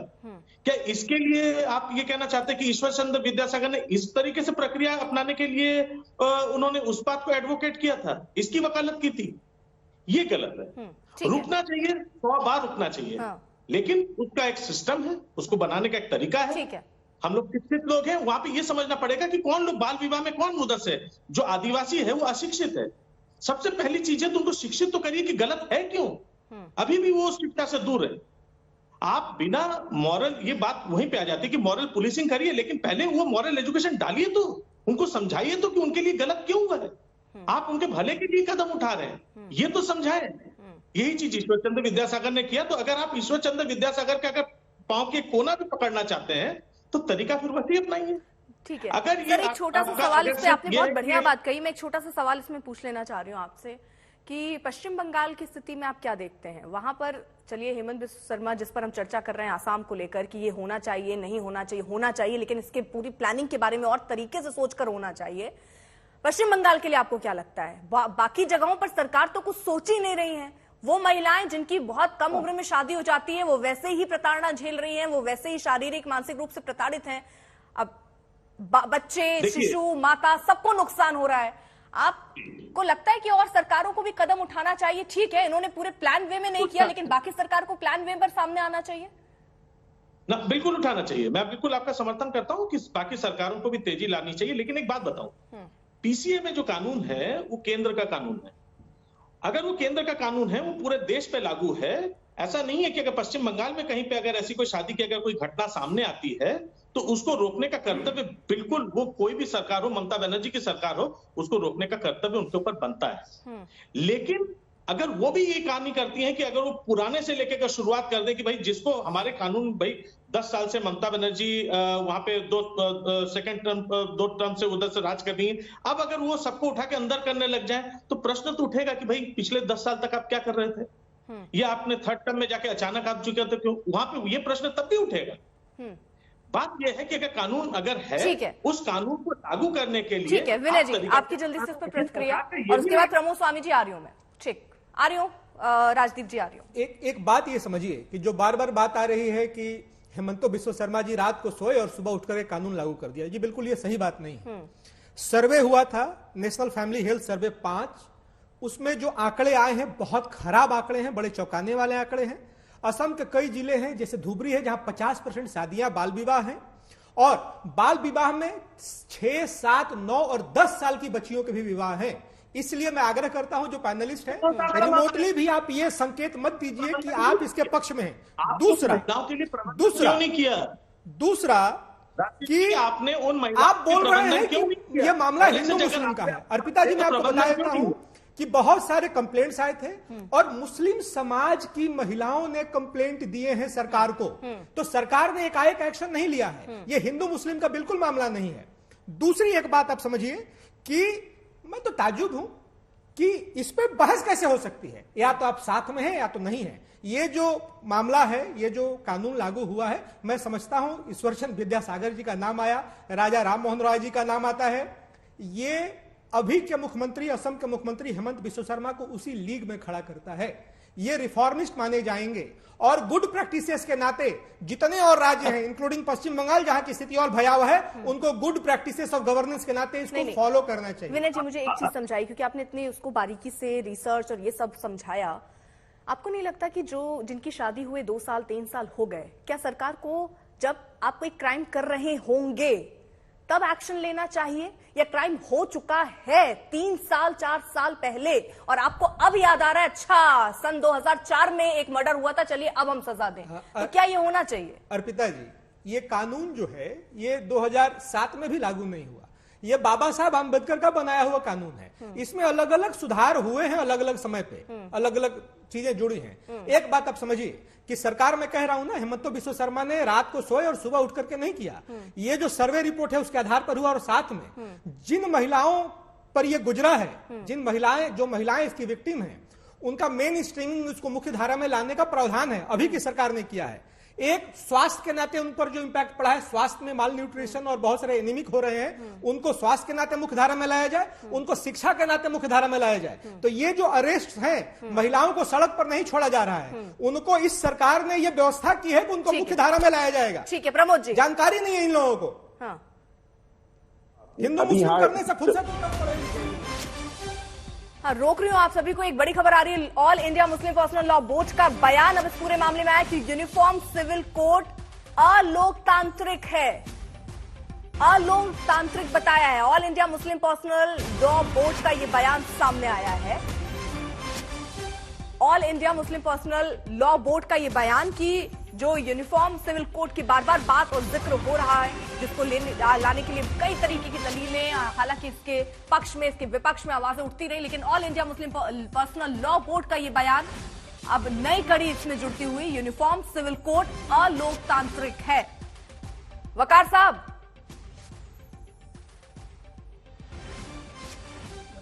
क्या इसके लिए आप ये कहना चाहते हैं कि ईश्वर चंद्र विद्यासागर ने इस तरीके से प्रक्रिया अपनाने के लिए उन्होंने उस बात को एडवोकेट किया था, इसकी वकालत की थी? ये गलत है। रुकना चाहिए, 100 बार रुकना चाहिए, लेकिन उसका एक सिस्टम है, उसको बनाने का एक तरीका है। ठीक है। हम लोग शिक्षित लोग हैं, वहां पे ये समझना पड़ेगा कि कौन लोग बाल विवाह में कौन मुदस्स है। जो आदिवासी है वो अशिक्षित है। सबसे पहली चीज है तो उनको शिक्षित तो करिए कि गलत है क्यों। अभी भी वो शिक्षा से दूर है। आप बिना मॉरल, ये बात वहीं पे आ जाती है कि मॉरल पुलिसिंग करिए, लेकिन पहले वो मॉरल एजुकेशन डालिए, तो उनको समझाइए तो कि उनके लिए गलत क्यों हुआ है। आप उनके भले के लिए कदम उठा रहे हैं, ये तो समझाएं। यही चीज ईश्वर चंद्र विद्यासागर ने किया। तो अगर आप ईश्वर चंद्र विद्यासागर का अगर पांव के कोना भी पकड़ना चाहते हैं तो तरीका फिर वही अपनाइए। ठीक है। अगर सर, एक छोटा सा सवाल इस पे आपने बहुत बढ़िया बात कही, मैं एक छोटा सा सवाल इसमें पूछ लेना चाह रही हूँ आपसे कि पश्चिम बंगाल की स्थिति में आप क्या देखते हैं? वहां पर चलिए हेमंत बिस्वा शर्मा, जिस पर हम चर्चा कर रहे हैं आसाम को लेकर कि ये होना चाहिए, नहीं होना चाहिए, होना चाहिए, लेकिन इसके पूरी प्लानिंग के बारे में और तरीके से सोचकर होना चाहिए। पश्चिम बंगाल के लिए आपको क्या लगता है? बाकी जगहों पर सरकार तो कुछ सोच ही नहीं रही है। वो महिलाएं जिनकी बहुत कम उम्र में शादी हो जाती है, वो वैसे ही प्रताड़ना झेल रही हैं, वो वैसे ही शारीरिक मानसिक रूप से प्रताड़ित हैं। अब बच्चे, शिशु, माता, सबको नुकसान हो रहा है। आपको लगता है कि और सरकारों को भी कदम उठाना चाहिए? ठीक है, इन्होंने पूरे प्लान वे में नहीं किया, लेकिन बाकी सरकार को प्लान वे पर सामने आना चाहिए ना। बिल्कुल उठाना चाहिए। मैं बिल्कुल आपका समर्थन करता हूं कि बाकी सरकारों को भी तेजी लानी चाहिए। लेकिन एक बात बताऊं, पीसीए में जो कानून है वो केंद्र का कानून है। अगर वो केंद्र का कानून है, वो पूरे देश पे लागू है। ऐसा नहीं है कि अगर पश्चिम बंगाल में कहीं पे अगर ऐसी कोई शादी की अगर कोई घटना सामने आती है तो उसको रोकने का कर्तव्य बिल्कुल, वो कोई भी सरकार हो, ममता बनर्जी की सरकार हो, उसको रोकने का कर्तव्य उनके ऊपर बनता है। लेकिन अगर वो भी ये काम नहीं करती हैं कि अगर वो पुराने से लेकर शुरुआत कर दे कि भाई जिसको हमारे कानून, भाई 10 साल से ममता बनर्जी वहां पे दो टर्म से उधर से राज कर रही है, अब अगर वो सबको उठा के अंदर करने लग जाए तो प्रश्न तो उठेगा कि भाई पिछले 10 साल तक आप क्या कर रहे थे, या आपने थर्ड टर्म में जाके अचानक आप चुके थे क्यों? वहां पे ये प्रश्न तब भी उठेगा। बात यह है कि अगर कानून अगर है, उस कानून को लागू करने के लिए। ठीक है विनय जी, आपकी जल्दी से इस पर प्रतिक्रिया, और उसके बाद प्रमोद स्वामी जी आ रही हूं मैं। ठीक, आ रही हूं, राजदीप जी आ रही हूं। एक बात ये समझिए कि जो बार बार बात आ रही है कि हेमंत बिस्वा शर्मा जी रात को सोए और सुबह उठकर एक कानून लागू कर दिया, जी बिल्कुल ये सही बात नहीं है। सर्वे हुआ था, नेशनल फैमिली हेल्थ सर्वे 5, उसमें जो आंकड़े आए हैं बहुत खराब आंकड़े हैं, बड़े चौंकाने वाले आंकड़े हैं। असम के कई जिले हैं जैसे धुबरी है जहां 50% शादियां बाल विवाह हैं, और बाल विवाह में 6, 7, 9 और 10 साल की बच्चियों के भी विवाह हैं। इसलिए मैं आग्रह करता हूं जो पैनलिस्ट है, रिमोटली भी आप ये संकेत मत दीजिए कि आप इसके पक्ष में हैं। दूसरा कि आपने उन आप बोल रहे हैं कि यह मामला हिंदू मुस्लिम का है। अर्पिता जी, मैं आपको बता देता हूं कि बहुत सारे कंप्लेंट्स आए थे और मुस्लिम समाज की महिलाओं ने कंप्लेंट दिए हैं सरकार को, तो सरकार ने एकाएक एक्शन नहीं लिया है। यह हिंदू मुस्लिम का बिल्कुल मामला नहीं है। दूसरी एक बात आप समझिए कि मैं तो ताज्जुब हूं कि इस पे बहस कैसे हो सकती है, या तो आप साथ में हैं या तो नहीं है। ये जो मामला है, ये जो कानून लागू हुआ है, मैं समझता हूं ईश्वरचंद्र विद्यासागर जी का नाम आया, राजा राम मोहन राय जी का नाम आता है। ये अभी के मुख्यमंत्री, असम के मुख्यमंत्री हेमंत बिस्वा शर्मा को उसी लीग में खड़ा करता है। ये रिफॉर्मिस्ट माने जाएंगे और गुड प्रैक्टिसेस के नाते जितने और राज्य हैं इंक्लूडिंग पश्चिम बंगाल जहां की स्थिति और भयावह है, उनको गुड प्रैक्टिसेस ऑफ गवर्नेंस के नाते इसको फॉलो करना चाहिए। विनय जी, मुझे एक चीज समझाई, क्योंकि आपने इतनी उसको बारीकी से रिसर्च और ये सब समझाया। आपको नहीं लगता कि जो जिनकी शादी हुए 2 साल 3 साल हो गए, क्या सरकार को, जब आप कोई क्राइम कर रहे होंगे तब एक्शन लेना चाहिए, या क्राइम हो चुका है 3 साल 4 साल पहले और आपको अब याद आ रहा है अच्छा सन 2004 में एक मर्डर हुआ था, चलिए अब हम सजा दें? तो क्या ये होना चाहिए? अर्पिता जी, ये कानून जो है ये 2007 में भी लागू नहीं हुआ। ये बाबा साहब आम्बेडकर का बनाया हुआ कानून है। इसमें अलग अलग सुधार हुए हैं, अलग अलग समय पे अलग अलग चीजें जुड़ी हैं। एक बात आप समझिए कि सरकार में कह रहा हूं ना, हेमंत बिस्व शर्मा ने रात को सोए और सुबह उठ करके नहीं किया। ये जो सर्वे रिपोर्ट है उसके आधार पर हुआ, और साथ में जिन महिलाओं पर ये गुजरा है, जो महिलाएं इसकी विक्टिम हैं, उनका मेन स्ट्रीमिंग, उसको मुख्य धारा में लाने का प्रावधान है, अभी की सरकार ने किया है। एक स्वास्थ्य के नाते उन पर जो इंपैक्ट पड़ा है, स्वास्थ्य में माल न्यूट्रिशन और बहुत सारे एनीमिक हो रहे हैं, उनको स्वास्थ्य के नाते मुख्य धारा में लाया जाए, उनको शिक्षा के नाते मुख्य धारा में लाया जाए। तो ये जो अरेस्ट हैं, महिलाओं को सड़क पर नहीं छोड़ा जा रहा है, उनको इस सरकार ने ये व्यवस्था की है कि उनको मुख्य धारा में लाया जाएगा। ठीक है प्रमोद जी, जानकारी नहीं है इन लोगों को। हिंदू मुस्लिम करने से खुद से पड़ेगी। हाँ, रोक रही हूँ आप सभी को। एक बड़ी खबर आ रही है, all India Muslim personal law board का बयान अब इस पूरे मामले में आया कि यूनिफॉर्म सिविल कोड अलोकतांत्रिक है, अलोकतांत्रिक बताया है। All India Muslim personal law board का ये बयान सामने आया है। All India Muslim personal law board का ये बयान कि जो यूनिफॉर्म सिविल कोड की बार बार बात और जिक्र हो रहा है, जिसको लाने के लिए कई तरीके की दलीलें, हालांकि इसके पक्ष में इसके विपक्ष में आवाजें उठती रही, लेकिन all India Muslim personal law board का ये बयान अब नई कड़ी इसमें जुड़ती हुई, यूनिफॉर्म सिविल कोड अलोकतांत्रिक है। वकार साहब,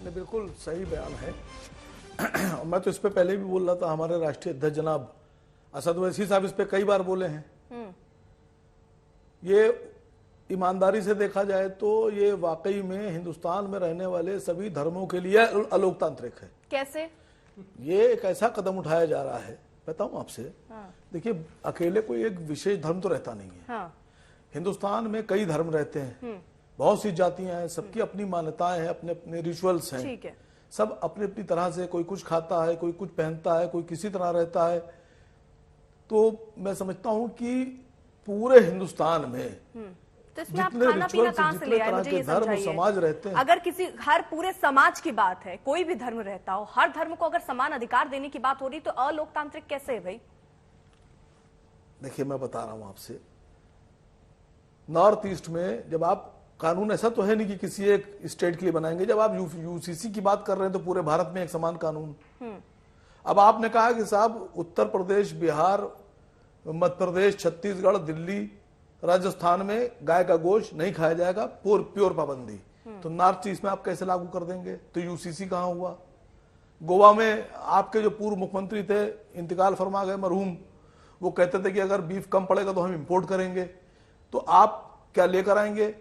बिल्कुल सही बयान है। मैं तो इस पे पहले भी बोल रहा था, हमारे राष्ट्रीय अध्यक्ष जनाब असद ओवैसी साहब इस पे कई बार बोले हैं। ये ईमानदारी से देखा जाए तो ये वाकई में हिंदुस्तान में रहने वाले सभी धर्मों के लिए अलोकतांत्रिक है। कैसे? ये एक ऐसा कदम उठाया जा रहा है, बताऊं आपसे। देखिए, अकेले कोई एक विशेष धर्म तो रहता नहीं है। हिंदुस्तान में कई धर्म रहते हैं, बहुत सी जातियां हैं, सबकी अपनी मान्यताएं हैं, अपने अपने रिचुअल्स हैं। ठीक है। सब अपनी अपनी तरह से, कोई कुछ खाता है, कोई कुछ पहनता है, कोई किसी तरह रहता है। तो मैं समझता हूं कि पूरे हिंदुस्तान में तो इसमें आप खाना पीना कहां से ले आए, मुझे ये समझाइए। समाज रहते हैं। अगर किसी हर पूरे समाज की बात है, कोई भी धर्म रहता हो, हर धर्म को अगर समान अधिकार देने की बात हो रही, तो अलोकतांत्रिक कैसे है भाई? देखिए, मैं बता रहा हूं आपसे, नॉर्थ ईस्ट में जब आप कानून, ऐसा तो है नहीं कि किसी एक स्टेट के लिए बनाएंगे, जब आप यूसीसी की बात कर रहे हैं तो पूरे भारत में एक समान कानून। अब आपने कहा कि साहब उत्तर प्रदेश, बिहार, मध्य प्रदेश, छत्तीसगढ़, दिल्ली, राजस्थान में गाय का गोश्त नहीं खाया जाएगा, प्योर पाबंदी। तो नॉर्थ ईस्ट में आप कैसे लागू कर देंगे? तो यूसीसी कहां हुआ? गोवा में आपके जो पूर्व मुख्यमंत्री थे, इंतकाल फरमा गए मरहूम, वो कहते थे कि अगर बीफ कम पड़ेगा तो हम इंपोर्ट करेंगे। तो आप क्या लेकर आएंगे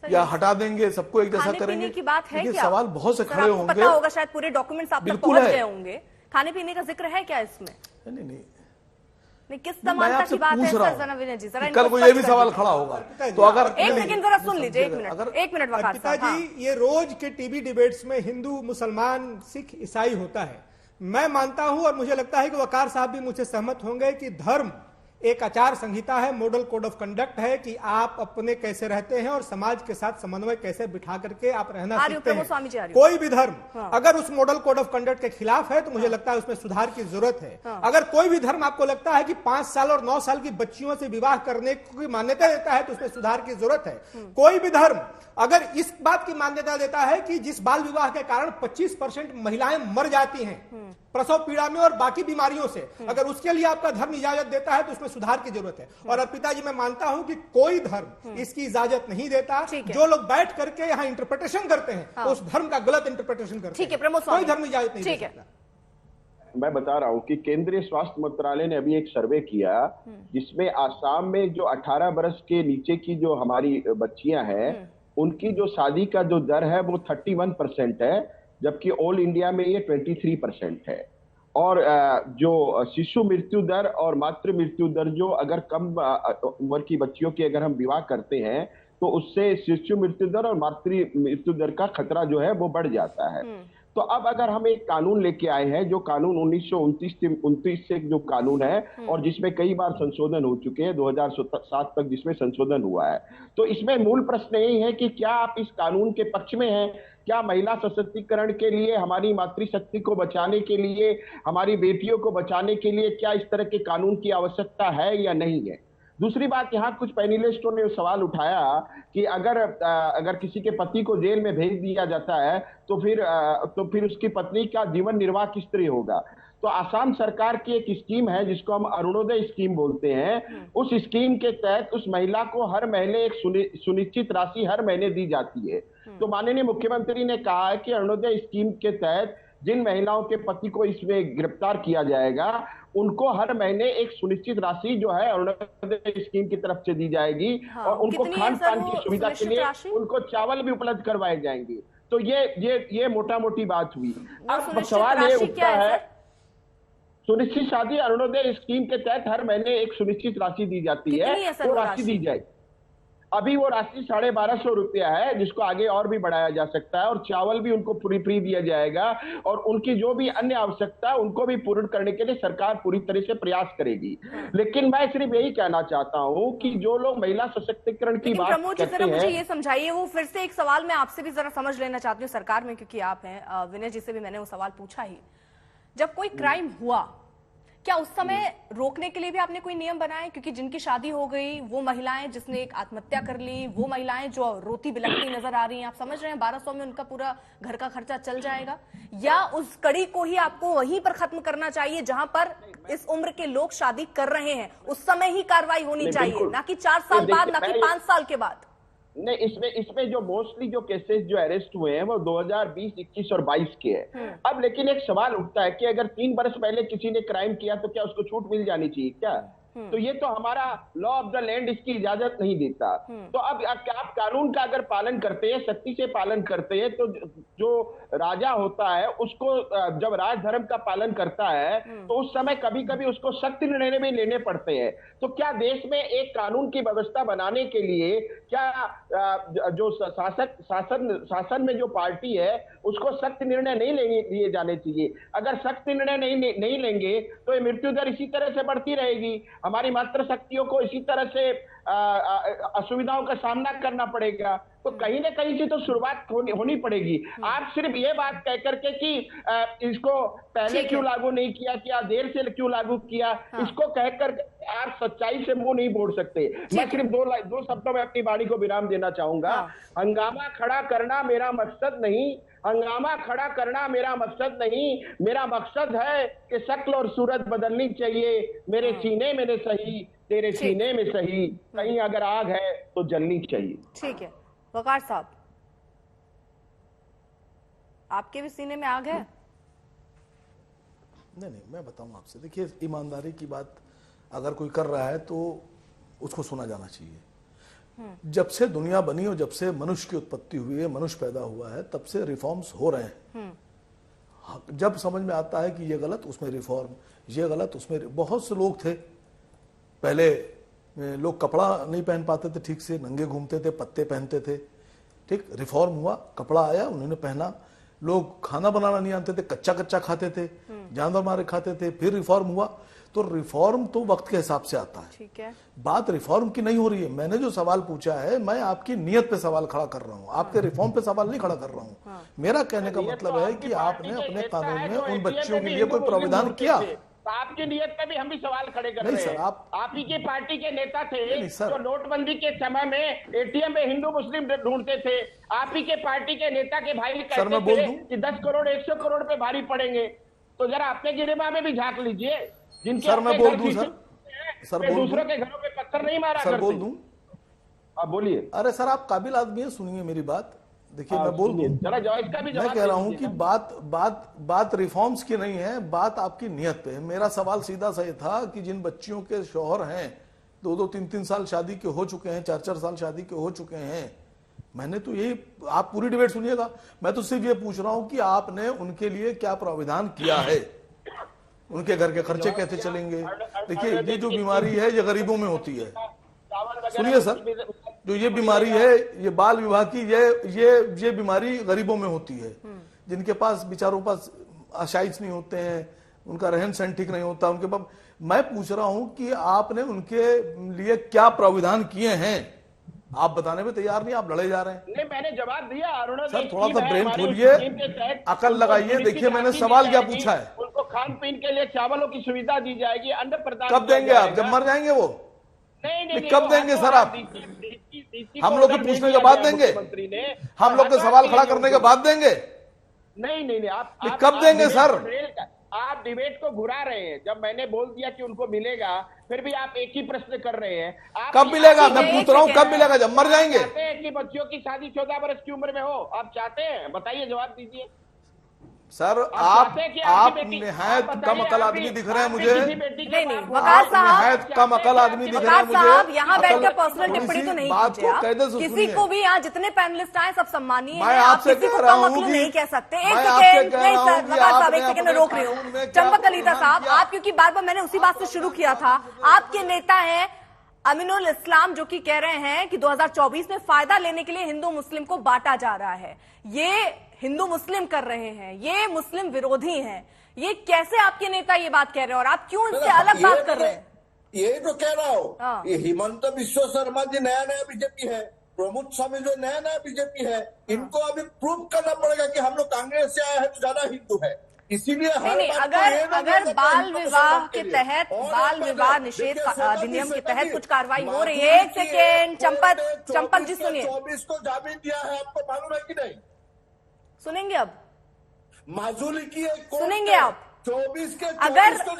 या हटा देंगे? सबको एक जैसा करेंगे? की बात है क्या? सवाल बहुत से खड़े होंगे। पता होगा शायद, पूरे डॉक्यूमेंट्स आप तक पहुंच गए होंगे। खाने पीने का जिक्र है क्या इसमें? नहीं, किस समानता की बात है सर? जरा विनय जी, जरा कल को ये भी सवाल खड़ा होगा तो अगर एक सेकंड जरा सुन लीजिए, एक मिनट वकार साहब। जी, ये रोज के टीवी डिबेट्स में हिंदू, मुसलमान, सिख, ईसाई होता है। मैं मानता हूं और मुझे लगता है कि वकार साहब भी मुझसे सहमत होंगे कि धर्म एक आचार संहिता है, मॉडल कोड ऑफ कंडक्ट है कि आप अपने कैसे रहते हैं और समाज के साथ समन्वय कैसे बिठा करके आप रहना सीखते हैं। कोई भी धर्म अगर उस मॉडल कोड ऑफ कंडक्ट के खिलाफ है तो मुझे लगता है उसमें सुधार की जरूरत है। अगर कोई भी धर्म आपको लगता है कि 5 साल और 9 साल की बच्चियों से विवाह करने की मान्यता देता है तो उसमें सुधार की जरूरत है। कोई भी धर्म अगर इस बात की मान्यता देता है कि जिस बाल विवाह के कारण 25% महिलाएं मर जाती हैं प्रसव पीड़ा में और बाकी बीमारियों से, अगर उसके लिए आपका धर्म इजाजत देता है तो उसमें सुधार की जरूरत है। और अर्पिता जी, मैं मानता हूं कि कोई धर्म इसकी इजाजत नहीं देता। जो लोग बैठ करके यहाँ इंटरप्रिटेशन करते हैं उस धर्म का गलत इंटरप्रिटेशन करते हैं। कोई धर्म इजाजत नहीं देता। मैं बता रहा हूं कि केंद्रीय स्वास्थ्य मंत्रालय ने अभी एक सर्वे किया जिसमें आसाम में जो 18 वर्ष के नीचे की जो हमारी बच्चियां हैं उनकी जो शादी का जो दर है वो 31% है, जबकि ऑल इंडिया में ये 23% है। और जो शिशु मृत्यु दर और मातृ मृत्यु दर, जो अगर कम उम्र की बच्चियों की अगर हम विवाह करते हैं तो उससे शिशु मृत्यु दर और मातृ मृत्यु दर का खतरा जो है वो बढ़ जाता है। तो अब अगर हम एक कानून लेके आए हैं, जो कानून 1929 से जो कानून है और जिसमें कई बार संशोधन हो चुके हैं, 2007 तक जिसमें संशोधन हुआ है, तो इसमें मूल प्रश्न यही है कि क्या आप इस कानून के पक्ष में हैं? क्या महिला सशक्तिकरण के लिए, हमारी मातृशक्ति को बचाने के लिए, हमारी बेटियों को बचाने के लिए क्या इस तरह के कानून की आवश्यकता है या नहीं है? दूसरी बात, यहाँ कुछ पैनलिस्टों ने सवाल उठाया कि अगर किसी के पति को जेल में भेज दिया जाता है तो फिर उसकी पत्नी का जीवन निर्वाह किस तरह होगा। तो आसाम सरकार की एक स्कीम है जिसको हम अरुणोदय स्कीम बोलते हैं। उस स्कीम के तहत उस महिला को हर महीने एक सुनिश्चित राशि हर महीने दी जाती है। तो माननीय मुख्यमंत्री ने कहा है कि अरुणोदय स्कीम के तहत जिन महिलाओं के पति को इसमें गिरफ्तार किया जाएगा उनको हर महीने एक सुनिश्चित राशि जो है अरुणोदय स्कीम की तरफ से दी जाएगी। हाँ, और उनको खान पान की सुविधा के लिए उनको चावल भी उपलब्ध करवाए जाएंगे। तो ये मोटा मोटी बात हुई। अब सवाल ये उठता है, सुनिश्चित शादी अरुणोदय स्कीम के तहत हर महीने एक सुनिश्चित राशि दी जाती है, वो राशि दी जाए। अभी वो राशि 1250 रुपया है, जिसको आगे और भी बढ़ाया जा सकता है, और चावल भी उनको फ्री दिया जाएगा, और उनकी जो भी अन्य आवश्यकता है उनको भी पूर्ण करने के लिए सरकार पूरी तरह से प्रयास करेगी। लेकिन मैं सिर्फ यही कहना चाहता हूं कि जो लोग महिला सशक्तिकरण की बात करते हैं, मुझे ये समझाइए, वो फिर से एक सवाल मैं आपसे भी जरा समझ लेना चाहती हूँ सरकार में, क्योंकि आप हैं, विनय जी से भी मैंने वो सवाल पूछा ही। जब कोई क्राइम हुआ, क्या उस समय रोकने के लिए भी आपने कोई नियम बनाए? क्योंकि जिनकी शादी हो गई, वो महिलाएं जिसने एक आत्महत्या कर ली, वो महिलाएं जो रोती बिलखती नजर आ रही हैं, आप समझ रहे हैं 1200 में उनका पूरा घर का खर्चा चल जाएगा? या उस कड़ी को ही आपको वहीं पर खत्म करना चाहिए जहां पर इस उम्र के लोग शादी कर रहे हैं, उस समय ही कार्रवाई होनी चाहिए, ना कि 4 साल बाद, ना कि 5 साल के बाद? नहीं, इसमें जो मोस्टली जो केसेस जो अरेस्ट हुए हैं वो 2020, 21 और 22 के हैं। अब लेकिन एक सवाल उठता है कि अगर 3 वर्ष पहले किसी ने क्राइम किया तो क्या उसको छूट मिल जानी चाहिए क्या? तो ये तो हमारा लॉ ऑफ द लैंड इसकी इजाजत नहीं देता। तो अब आप कानून का अगर पालन करते हैं, सख्ती से पालन करते हैं, तो जो राजा होता है उसको जब राजधर्म का पालन करता है तो उस समय कभी कभी उसको सख्त निर्णय भी लेने पड़ते हैं। तो क्या देश में एक कानून की व्यवस्था बनाने के लिए क्या जो शासन में जो पार्टी है उसको सख्त निर्णय नहीं लिए जाने चाहिए? अगर सख्त निर्णय नहीं लेंगे तो ये मृत्यु दर इसी तरह से बढ़ती रहेगी, हमारी मातृशक्तियों को इसी तरह से असुविधाओं का सामना करना पड़ेगा। तो कहीं ना कहीं से तो शुरुआत होनी पड़ेगी। आप सिर्फ ये बात कह करके कि इसको पहले क्यों लागू नहीं किया, क्या देर से क्यों लागू किया, इसको कहकर आप सच्चाई से मुंह नहीं मोड़ सकते। मैं सिर्फ दो शब्दों में अपनी वाणी को विराम देना चाहूंगा। हंगामा खड़ा करना मेरा मकसद नहीं, हंगामा खड़ा करना मेरा मकसद नहीं, मेरा मकसद है कि शक्ल और सूरत बदलनी चाहिए। मेरे सीने में न सही, तेरे सीने में सही, कहीं अगर आग है तो जलनी चाहिए। ठीक है वकार साहब, आपके भी सीने में आग है? नहीं, मैं बताऊं आपसे, देखिए ईमानदारी की बात अगर कोई कर रहा है तो उसको सुना जाना चाहिए। जब से दुनिया बनी और जब से मनुष्य की उत्पत्ति हुई है, मनुष्य पैदा हुआ है, तब से रिफॉर्म्स हो रहे हैं। जब समझ में आता है कि ये गलत, उसमें रिफॉर्म, ये गलत, उसमें बहुत से लोग थे पहले, लोग कपड़ा नहीं पहन पाते थे ठीक से, नंगे घूमते थे, पत्ते पहनते थे, ठीक, रिफॉर्म हुआ, कपड़ा आया, उन्होंने पहना। लोग खाना बनाना नहीं जानते थे, कच्चा खाते थे, जानवर मारे खाते थे, फिर रिफॉर्म हुआ। तो रिफॉर्म तो वक्त के हिसाब से आता है। ठीक है, बात रिफॉर्म की नहीं हो रही है। मैंने जो सवाल पूछा है, मैं आपकी नियत पे सवाल खड़ा कर रहा हूँ, आपके रिफॉर्म पे सवाल नहीं खड़ा कर रहा हूँ। मेरा कहने का मतलब है कि आपने अपने कानून में उन बच्चियों के लिए कोई प्रावधान किया? आपकी नियत पे भी हम भी सवाल खड़े कर रहे हैं। आप ही के पार्टी के नेता थे जो नोटबंदी के समय में एटीएम में हिंदू मुस्लिम ढूंढते थे। आप ही के पार्टी के नेता के भाई कहते थे कि 10 करोड़ 100 करोड़ पे भारी पड़ेंगे। तो जरा अपने गिरेबा में भी झांक लीजिए, जिनके सर मैं बोल दूं, सर दूसरों के घरों पे पत्थर नहीं मारा करते। बोल दूं? आप बोलिए। अरे सर आप काबिल आदमी है, सुनिए मेरी बात। देखिए मैं बोल दूं, मैं कह रहा हूं कि बात रिफॉर्म्स की नहीं है, बात आपकी नियत पे है। मेरा सवाल सीधा सा ये था कि जिन बच्चियों के शौहर हैं, 2-2, 3-3 साल शादी के हो चुके हैं, 4-4 साल शादी के हो चुके हैं, मैंने तो यही, आप पूरी डिबेट सुनिएगा, मैं तो सिर्फ ये पूछ रहा हूं कि आपने उनके लिए क्या प्रावधान किया है, उनके घर के खर्चे कैसे चलेंगे। देखिए ये जो बीमारी है ये गरीबों में होती है। सुनिए सर, जो ये बीमारी है, ये बाल विवाह की, ये बीमारी गरीबों में होती है। जिनके पास बेचारों पास आशाइश नहीं होते हैं, उनका रहन सहन ठीक नहीं होता, उनके पास। मैं पूछ रहा हूं कि आपने उनके लिए क्या प्राविधान किए हैं? आप बताने में तैयार नहीं, आप लड़े जा रहे हैं। नहीं, मैंने जवाब दिया। अरुणोदय सर थोड़ा सा ब्रेन खोलिए, अकल लगाइए। देखिए मैंने सवाल क्या पूछा है। उनको खान पीन के लिए चावलों की सुविधा दी जाएगी, अन्न प्रदान। कब देंगे आप? जब मर जाएंगे वो? नहीं, कब देंगे सर आप? हम लोग के पूछने के बाद देंगे? हम लोग के सवाल खड़ा करने के बाद देंगे? नहीं, आप कब देंगे सर? आप डिबेट को घुरा रहे हैं। जब मैंने बोल दिया कि उनको मिलेगा, फिर भी आप एक ही प्रश्न कर रहे हैं। कब मिलेगा? मैं पूछ रहा हूँ कब मिलेगा? जब मर जाएंगे? चाहते हैं कि बच्चियों की शादी 14 वर्ष की उम्र में हो? आप चाहते हैं? बताइए, जवाब दीजिए सर। आप निहायत कम अकल आदमी दिख रहे हैं मुझे। नहीं, वकार साहब, निहायत कम अकल आदमी दिख रहे हैं मुझे। यहाँ बैठकर पर्सनल टिप्पणी तो नहीं कीजिए आप। किसी को भी, यहाँ जितने पैनलिस्ट आए सब सम्मानीय हैं, आप किसी को कम अकल नहीं कह सकते। एक सेकेंड, नहीं सर, वकार साहब एक सेकेंड, मैं रोक रही हूँ। चंपक कलीता साहब, आप, क्योंकि बार बार मैंने उसी बात से शुरू किया था, आपके नेता हैं अमीनुल इस्लाम, जो कि कह रहे हैं कि 2024 में फायदा लेने के लिए हिंदू मुस्लिम को बांटा जा रहा है। ये हिंदू मुस्लिम कर रहे हैं, ये मुस्लिम विरोधी हैं। ये कैसे आपके नेता ये बात कह रहे हैं और आप क्यों इनसे अलग बात कर रहे हैं? यही तो कह रहा हूँ। ये हिमंत बिश्व शर्मा जी नया बीजेपी है, प्रमोद स्वामी जो नया बीजेपी है, इनको अभी प्रूव करना पड़ेगा कि हम लोग कांग्रेस से आए हैं तो ज्यादा हिंदू है। इसीलिए अगर बाल विवाह के तहत, बाल विवाह निषेध अधिनियम के तहत कुछ कार्रवाई हो रही है। एक सेकेंड, चंपक जी सुनिए। 24 को जामीन दिया है, आपको मालूम है कि नहीं? सुनेंगे अब, माजूली की सुनेंगे आप। 24 के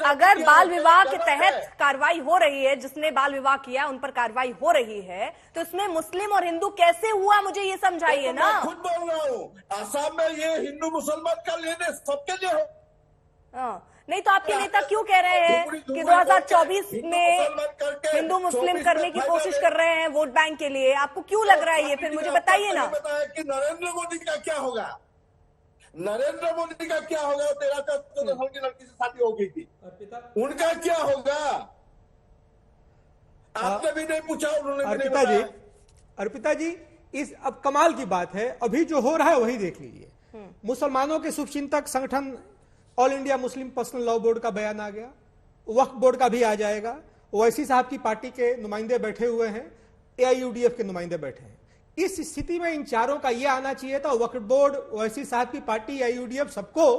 अगर बाल विवाह के तहत कार्रवाई हो रही है, जिसने बाल विवाह किया उन पर कार्रवाई हो रही है, तो इसमें मुस्लिम और हिंदू कैसे हुआ, मुझे ये समझाइए ना। मैं खुद बोल रहा हूँ, असम में ये हिंदू मुसलमान का लेने सबके लिए हो। नहीं तो आपके नेता क्यों कह रहे हैं कि 2024 में हिंदू मुस्लिम करने की कोशिश कर रहे हैं वोट बैंक के लिए? आपको क्यों लग रहा है ये? फिर मुझे बताइए ना। कि नरेंद्र मोदी का क्या होगा? नरेंद्र मोदी का क्या होगा? 13-14 साल की लड़की से शादी हो गई थी, उनका क्या होगा? आपने भी नहीं पूछा, उन्होंने भी नहीं बताया। अर्पिता जी, इस अब कमाल की बात है, अभी जो हो रहा है वही देख लीजिए। मुसलमानों के शुभचिंतक संगठन all India Muslim personal law board का बयान आ गया, वक्फ बोर्ड का भी आ जाएगा। ओवैसी साहब की पार्टी के नुमाइंदे बैठे हुए हैं, AIUDF के नुमाइंदे बैठे हैं। इस स्थिति में इन चारों का यह आना चाहिए था, वक्फ बोर्ड, ओवैसी साहब की पार्टी, AIUDF, सबको,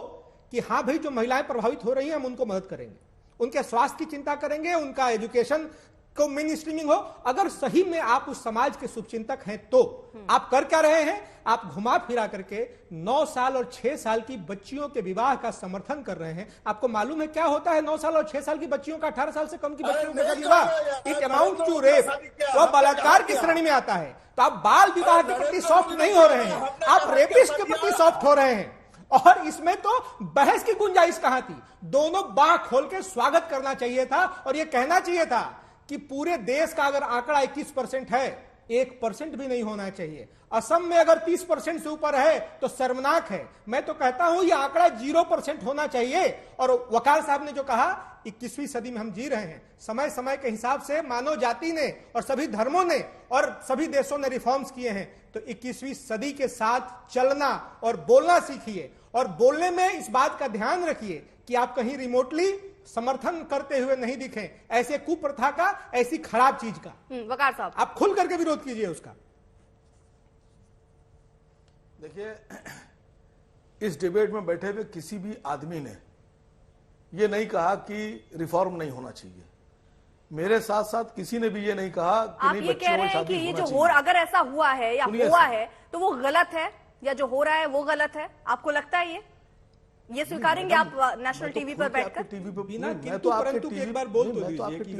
कि हाँ भाई जो महिलाएं प्रभावित हो रही हैं हम उनको मदद करेंगे, उनके स्वास्थ्य की चिंता करेंगे, उनका एजुकेशन को मेन स्ट्रीमिंग हो। अगर सही में आप उस समाज के शुभचिंतक हैं तो आप कर क्या रहे हैं? आप घुमा फिरा करके 9 साल और 6 साल की बच्चियों के विवाह का समर्थन कर रहे हैं। आपको मालूम है क्या होता है 9 साल और 6 साल की बच्चियों का? 18 साल से कम की बच्चियों का विवाह, इट अमाउंट टू रेप, वह बलात्कार की श्रेणी में आता है। तो आप बाल विवाह के प्रति सॉफ्ट नहीं हो रहे हैं, आप रेपिस्ट के प्रति सॉफ्ट हो रहे हैं। और इसमें तो बहस की गुंजाइश कहां थी? दोनों बाह खोल के स्वागत करना चाहिए था और यह कहना चाहिए था कि पूरे देश का अगर आंकड़ा 21% है, 1% भी नहीं होना चाहिए। असम में अगर 30% से ऊपर है तो शर्मनाक है। मैं तो कहता हूं यह आंकड़ा 0% होना चाहिए। और वकार साहब ने जो कहा, 21वीं सदी में हम जी रहे हैं, समय समय के हिसाब से मानव जाति ने और सभी धर्मों ने और सभी देशों ने रिफॉर्म्स किए हैं। तो 21वीं सदी के साथ चलना और बोलना सीखिए, और बोलने में इस बात का ध्यान रखिए कि आप कहीं रिमोटली समर्थन करते हुए नहीं दिखे ऐसे कुप्रथा का, ऐसी खराब चीज का। वकार साहब, आप खुल करके विरोध कीजिए उसका। देखिए, इस डिबेट में बैठे हुए किसी भी आदमी ने यह नहीं कहा कि रिफॉर्म नहीं होना चाहिए। मेरे साथ साथ किसी ने भी ये नहीं कहा कि आप ये कह रहे हैं कि ये जो हो, अगर ऐसा हुआ है या हुआ है तो वो गलत है, या जो हो रहा है वो गलत है? आपको लगता है ये स्वीकारेंगे आप नेशनल टीवी पर बैठकर? टीवी पर मैं तो आपके टीवी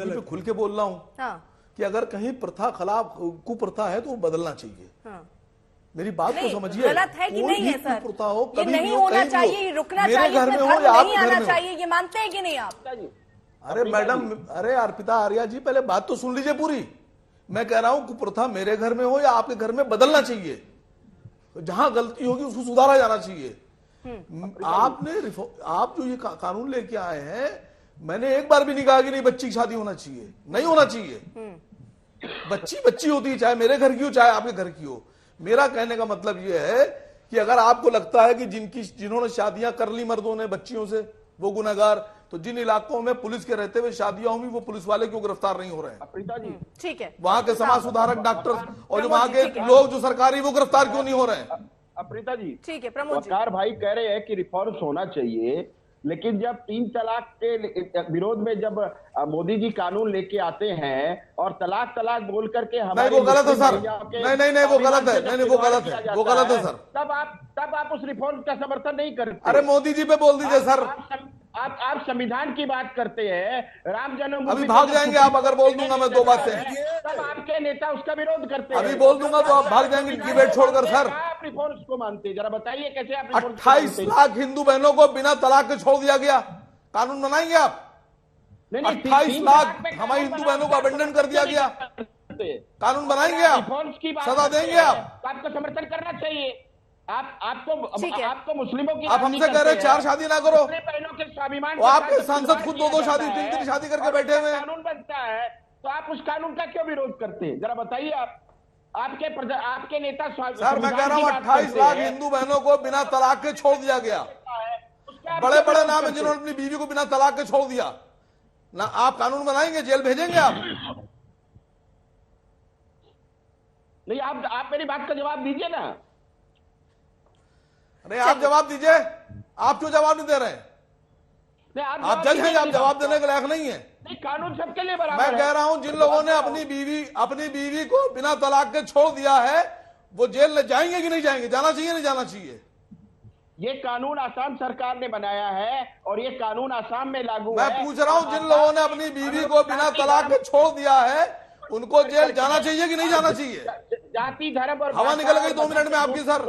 पे खुल के बोल रहा हूँ कि अगर कहीं प्रथा खिलाफ कुप्रथा है तो वो बदलना चाहिए। मेरी बात को समझिए, गलत है कि नहीं है सर? प्रथा हो ये नहीं होना चाहिए, रुकना चाहिए, घर में हो या नहीं आना चाहिए, ये मानते हैं कि नहीं आप? अरे मैडम, अरे अर्पिता आर्या जी, पहले बात तो सुन लीजिए पूरी। मैं कह रहा हूं कुप्रथा मेरे घर में हो या आपके घर में, बदलना चाहिए। जहां गलती होगी उसको सुधारा जाना चाहिए। आप जो ये कानून लेके आए हैं, मैंने एक बार भी नहीं कहा कि नहीं बच्ची की शादी होना चाहिए, नहीं होना चाहिए। बच्ची बच्ची होती है, चाहे मेरे घर की हो चाहे आपके घर की हो। मेरा कहने का मतलब यह है कि अगर आपको लगता है कि जिन्होंने शादियां कर ली मर्दों ने बच्चियों से वो गुनहगार, तो जिन इलाकों में पुलिस के रहते हुए शादियां हुई वो पुलिस वाले क्यों गिरफ्तार नहीं हो रहे हैं? प्रीता जी, ठीक है, वहां के समाज सुधारक डॉक्टर और जो वहां के लोग जो सरकारी वो गिरफ्तार क्यों नहीं हो रहे हैं? प्रीता जी, ठीक है, प्रमोद जी, वकार भाई कह रहे हैं कि रिफॉर्म्स होना चाहिए, लेकिन जब 3 तलाक के विरोध में जब मोदी जी कानून लेके आते हैं और तलाक तलाक बोल करके हमारे नहीं, वो गलत है सर, नहीं वो गलत है, नहीं वो गलत है, वो गलत है सर। तब आप उस रिफॉर्म का समर्थन नहीं करते। अरे मोदी जी पे बोल दीजिए सर। आप संविधान की बात करते हैं, राम जन्मभूमि अभी भाग जाएंगे आप अगर बोल दूंगा मैं 2 बात से, तब आपके नेता उसका विरोध करते हैं। अभी बोल दूंगा तो आप भाग जाएंगे डिबेट छोड़कर सर। आप रिफॉर्म्स को मानते हैं, जरा बताइए कैसे आप 28 लाख हिंदू बहनों को बिना तलाक के छोड़ दिया गया, कानून बनाएंगे आप? 28 लाख हमारी हिंदू बहनों को अबेंडन कर दिया गया, कानून बनाएंगे आप? सजा देंगे आप? आपको समर्थन करना चाहिए। आपको मुस्लिमों की आप हमसे कह रहे हैं 4 शादी ना करो, बहनों के स्वाभिमान, आपके सांसद खुद 2-2 शादी 3-3 शादी करके बैठे हुए हैं। कानून बनता है तो आप उस कानून का क्यों विरोध करते हैं? जरा बताइए आप। आपके नेता सर मैं कह रहा हूँ 28 लाख हिंदू बहनों को बिना तलाक के छोड़ दिया गया। बड़े बड़े नाम है जिन्होंने अपनी बीवी को बिना तलाक के छोड़ दिया ना। आप कानून बनाएंगे, जेल भेजेंगे आप? नहीं, आप मेरी बात का जवाब दीजिए ना। अरे आप जवाब दीजिए, आप क्यों जवाब नहीं दे रहे हैं? आप जज हैं, आप जवाब देने के लायक नहीं है। नहीं, कानून सबके लिए बराबर है। मैं कह रहा हूं जिन लोगों ने अपनी बीवी को बिना तलाक के छोड़ दिया है वो जेल ले जाएंगे कि नहीं जाएंगे? जाना चाहिए नहीं जाना चाहिए? ये कानून आसाम सरकार ने बनाया है और ये कानून आसाम में लागू है। मैं पूछ रहा हूं जिन लोगों ने अपनी बीवी को बिना तलाक के छोड़ दिया है उनको जेल जाना चाहिए कि नहीं जाना चाहिए? जाति धर्म और हवा निकल गई 2 मिनट में आपकी सर।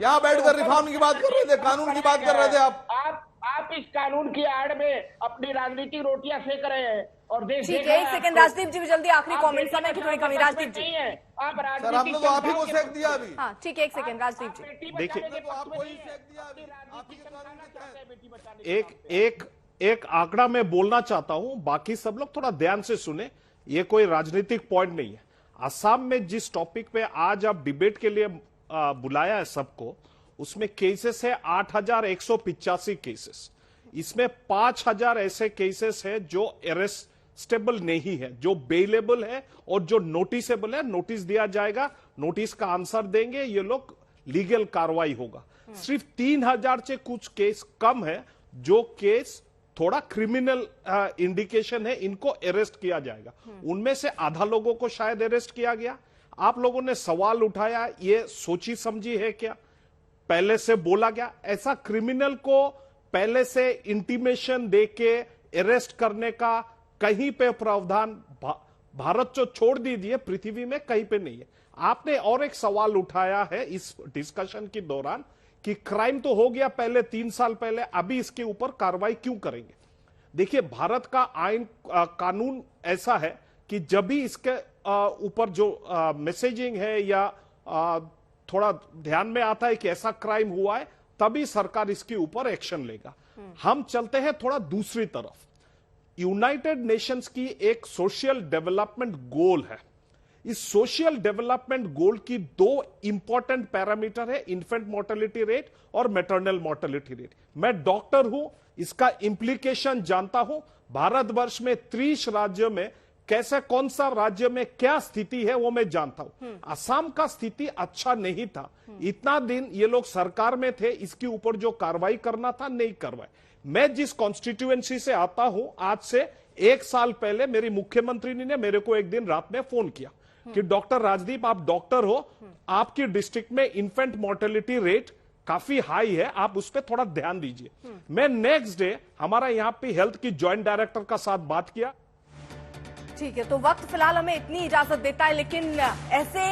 यहाँ बैठकर रिफॉर्म की बात कर रहे थे, कानून की बात कर रहे थे आप इस कानून की आड़ में अपनी राजनीतिक रोटियां सेक रहे हैं और देश। ठीक है, 1 सेकंड राजदीप जी भी जल्दी, आखिरी कमेंट, समय की थोड़ी कमी। राजदीप जी आप सर हमने तो आप ही को सेक दिया अभी। हाँ ठीक है, 1 सेकंड राजदीप जी। देखिए, एक आंकड़ा मैं बोलना चाहता हूं, बाकी सब लोग थोड़ा ध्यान से सुने, ये कोई राजनीतिक पॉइंट नहीं है। असम में जिस टॉपिक पे आज आप डिबेट के लिए बुलाया है सबको, उसमें केसेस है 8,185 केसेस। इसमें 5,000 ऐसे केसेस है जो अरेस्टेबल नहीं है, जो बेलेबल है और जो नोटिसेबल है। नोटिस दिया जाएगा, नोटिस का आंसर देंगे, ये लोग लीगल कार्रवाई होगा। सिर्फ 3,000 से कुछ केस कम है जो केस थोड़ा क्रिमिनल इंडिकेशन है, इनको अरेस्ट किया जाएगा। उनमें से आधा लोगों को शायद अरेस्ट किया गया। आप लोगों ने सवाल उठाया, ये सोची समझी है क्या? पहले से बोला गया? ऐसा क्रिमिनल को पहले से इंटीमेशन देके अरेस्ट करने का कहीं पे प्रावधान भारत जो छोड़ दीजिए पृथ्वी में कहीं पे नहीं है। आपने और एक सवाल उठाया है इस डिस्कशन के दौरान कि क्राइम तो हो गया पहले 3 साल पहले, अभी इसके ऊपर कार्रवाई क्यों करेंगे? देखिए, भारत का आईन कानून ऐसा है कि जब भी इसके ऊपर जो मैसेजिंग है या थोड़ा ध्यान में आता है कि ऐसा क्राइम हुआ है, तभी सरकार इसके ऊपर एक्शन लेगा। हम चलते हैं थोड़ा दूसरी तरफ। यूनाइटेड नेशंस की एक सोशल डेवलपमेंट गोल है। इस सोशल डेवलपमेंट गोल की 2 इंपॉर्टेंट पैरामीटर है, इन्फेंट मोर्टेलिटी रेट और मैटरनल मोर्टेलिटी रेट। मैं डॉक्टर हूं, इसका इंप्लीकेशन जानता हूं। भारतवर्ष में 30 राज्यों में कैसे, कौन सा राज्य में क्या स्थिति है वो मैं जानता हूं। असम का स्थिति अच्छा नहीं था। इतना दिन ये लोग सरकार में थे, इसके ऊपर जो कार्रवाई करना था नहीं करवाए। मैं जिस कॉन्स्टिट्यूएंसी से आता हूं, आज से 1 साल पहले मेरी मुख्यमंत्री ने मेरे को एक दिन रात में फोन किया कि डॉक्टर राजदीप, आप डॉक्टर हो, आपकी डिस्ट्रिक्ट में इन्फेंट मोर्टेलिटी रेट काफी हाई है, आप उस पर थोड़ा ध्यान दीजिए। मैं नेक्स्ट डे हमारा यहाँ पे हेल्थ की ज्वाइंट डायरेक्टर का साथ बात किया। ठीक है, तो वक्त फिलहाल हमें इतनी इजाजत देता है, लेकिन ऐसे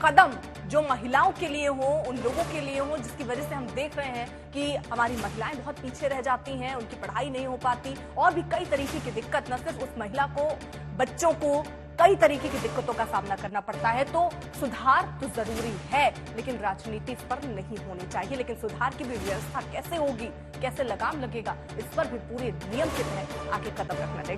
कदम जो महिलाओं के लिए हो, उन लोगों के लिए हो जिसकी वजह से हम देख रहे हैं कि हमारी महिलाएं बहुत पीछे रह जाती हैं, उनकी पढ़ाई नहीं हो पाती और भी कई तरीके की दिक्कत, न सिर्फ उस महिला को, बच्चों को कई तरीके की दिक्कतों का सामना करना पड़ता है। तो सुधार तो जरूरी है, लेकिन राजनीति इस पर नहीं होनी चाहिए। लेकिन सुधार की भी व्यवस्था कैसे होगी, कैसे लगाम लगेगा, इस पर भी पूरे नियम के तहत आगे कदम रखना चाहिए।